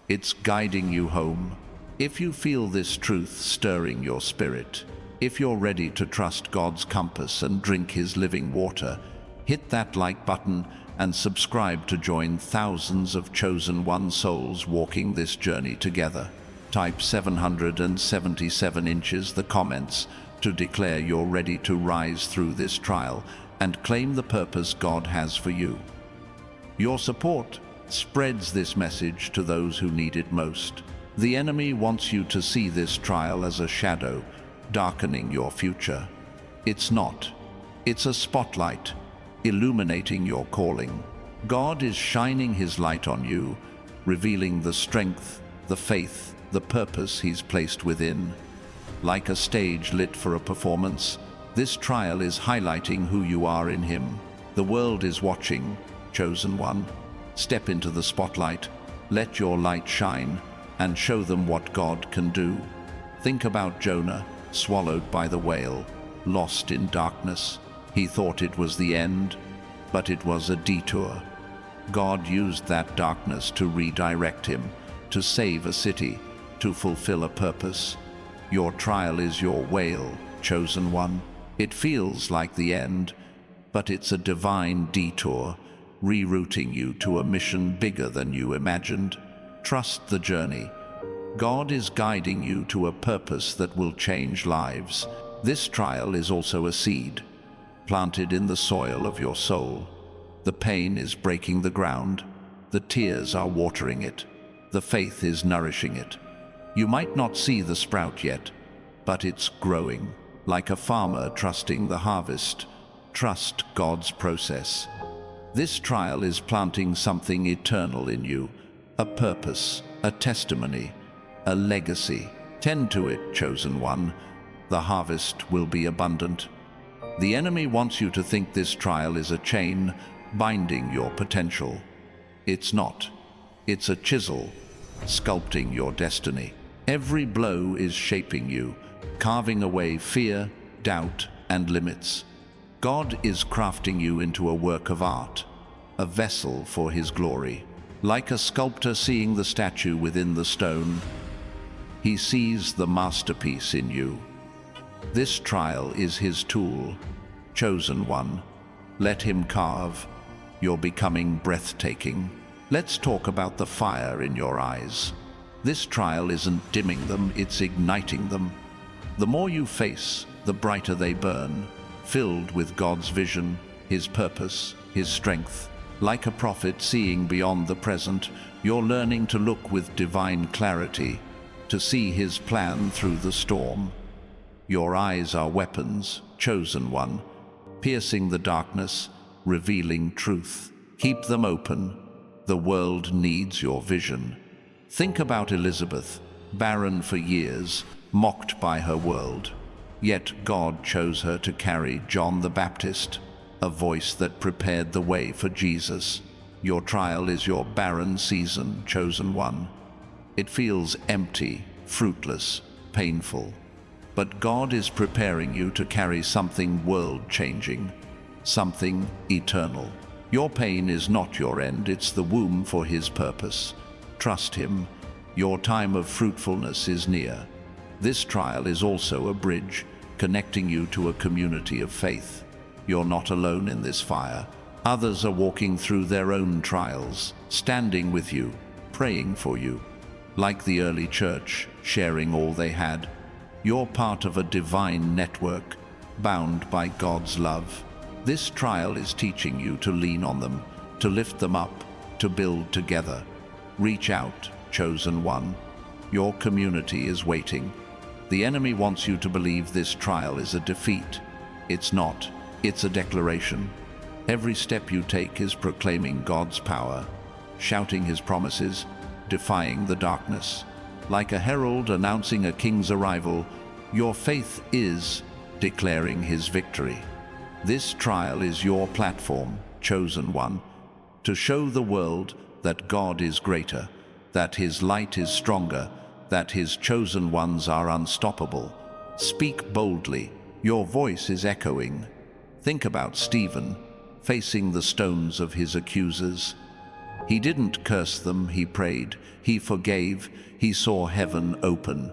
It's guiding you home. If you feel this truth stirring your spirit, if you're ready to trust God's compass and drink His living water, hit that like button and subscribe to join thousands of chosen one souls walking this journey together. Type 777 inches the comments to declare you're ready to rise through this trial and claim the purpose God has for you. Your support spreads this message to those who need it most. The enemy wants you to see this trial as a shadow, darkening your future. It's not. It's a spotlight, illuminating your calling. God is shining His light on you, revealing the strength, the faith, the purpose He's placed within. Like a stage lit for a performance, this trial is highlighting who you are in Him. The world is watching, chosen one. Step into the spotlight, let your light shine, and show them what God can do. Think about Jonah, swallowed by the whale, lost in darkness. He thought it was the end, but it was a detour. God used that darkness to redirect him, to save a city, to fulfill a purpose. Your trial is your whale, chosen one. It feels like the end, but it's a divine detour, rerouting you to a mission bigger than you imagined. Trust the journey. God is guiding you to a purpose that will change lives. This trial is also a seed, planted in the soil of your soul. The pain is breaking the ground. The tears are watering it. The faith is nourishing it. You might not see the sprout yet, but it's growing. Like a farmer trusting the harvest, trust God's process. This trial is planting something eternal in you, a purpose, a testimony, a legacy. Tend to it, chosen one. The harvest will be abundant. The enemy wants you to think this trial is a chain binding your potential. It's not. It's a chisel sculpting your destiny. Every blow is shaping you, carving away fear, doubt, and limits. God is crafting you into a work of art, a vessel for His glory. Like a sculptor seeing the statue within the stone, He sees the masterpiece in you. This trial is His tool, chosen one. Let Him carve. You're becoming breathtaking. Let's talk about the fire in your eyes. This trial isn't dimming them, it's igniting them. The more you face, the brighter they burn, filled with God's vision, His purpose, His strength. Like a prophet seeing beyond the present, you're learning to look with divine clarity, to see His plan through the storm. Your eyes are weapons, chosen one, piercing the darkness, revealing truth. Keep them open. The world needs your vision. Think about Elizabeth, barren for years, mocked by her world. Yet God chose her to carry John the Baptist, a voice that prepared the way for Jesus. Your trial is your barren season, chosen one. It feels empty, fruitless, painful. But God is preparing you to carry something world-changing, something eternal. Your pain is not your end, it's the womb for His purpose. Trust Him. Your time of fruitfulness is near. This trial is also a bridge, connecting you to a community of faith. You're not alone in this fire. Others are walking through their own trials, standing with you, praying for you. Like the early church, sharing all they had. You're part of a divine network, bound by God's love. This trial is teaching you to lean on them, to lift them up, to build together. Reach out, chosen one. Your community is waiting. The enemy wants you to believe this trial is a defeat. It's not. It's a declaration. Every step you take is proclaiming God's power, shouting His promises, defying the darkness. Like a herald announcing a king's arrival, your faith is declaring His victory. This trial is your platform, chosen one, to show the world that God is greater, that His light is stronger, that His chosen ones are unstoppable. Speak boldly. Your voice is echoing. Think about Stephen, facing the stones of his accusers. He didn't curse them, he prayed, he forgave, he saw heaven open.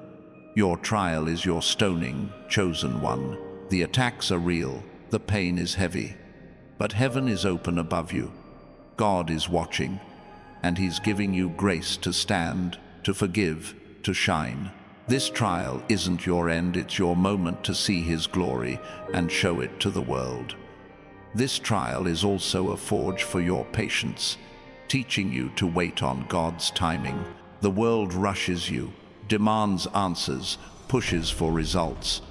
Your trial is your stoning, chosen one. The attacks are real, the pain is heavy, but heaven is open above you. God is watching, and He's giving you grace to stand, to forgive, to shine. This trial isn't your end, it's your moment to see His glory and show it to the world. This trial is also a forge for your patience, teaching you to wait on God's timing. The world rushes you, demands answers, pushes for results.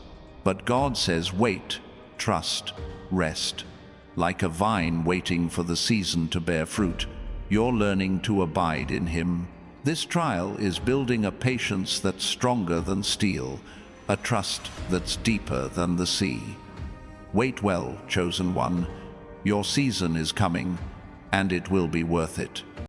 But God says, wait, trust, rest. Like a vine waiting for the season to bear fruit, you're learning to abide in Him. This trial is building a patience that's stronger than steel, a trust that's deeper than the sea. Wait well, chosen one. Your season is coming, and it will be worth it.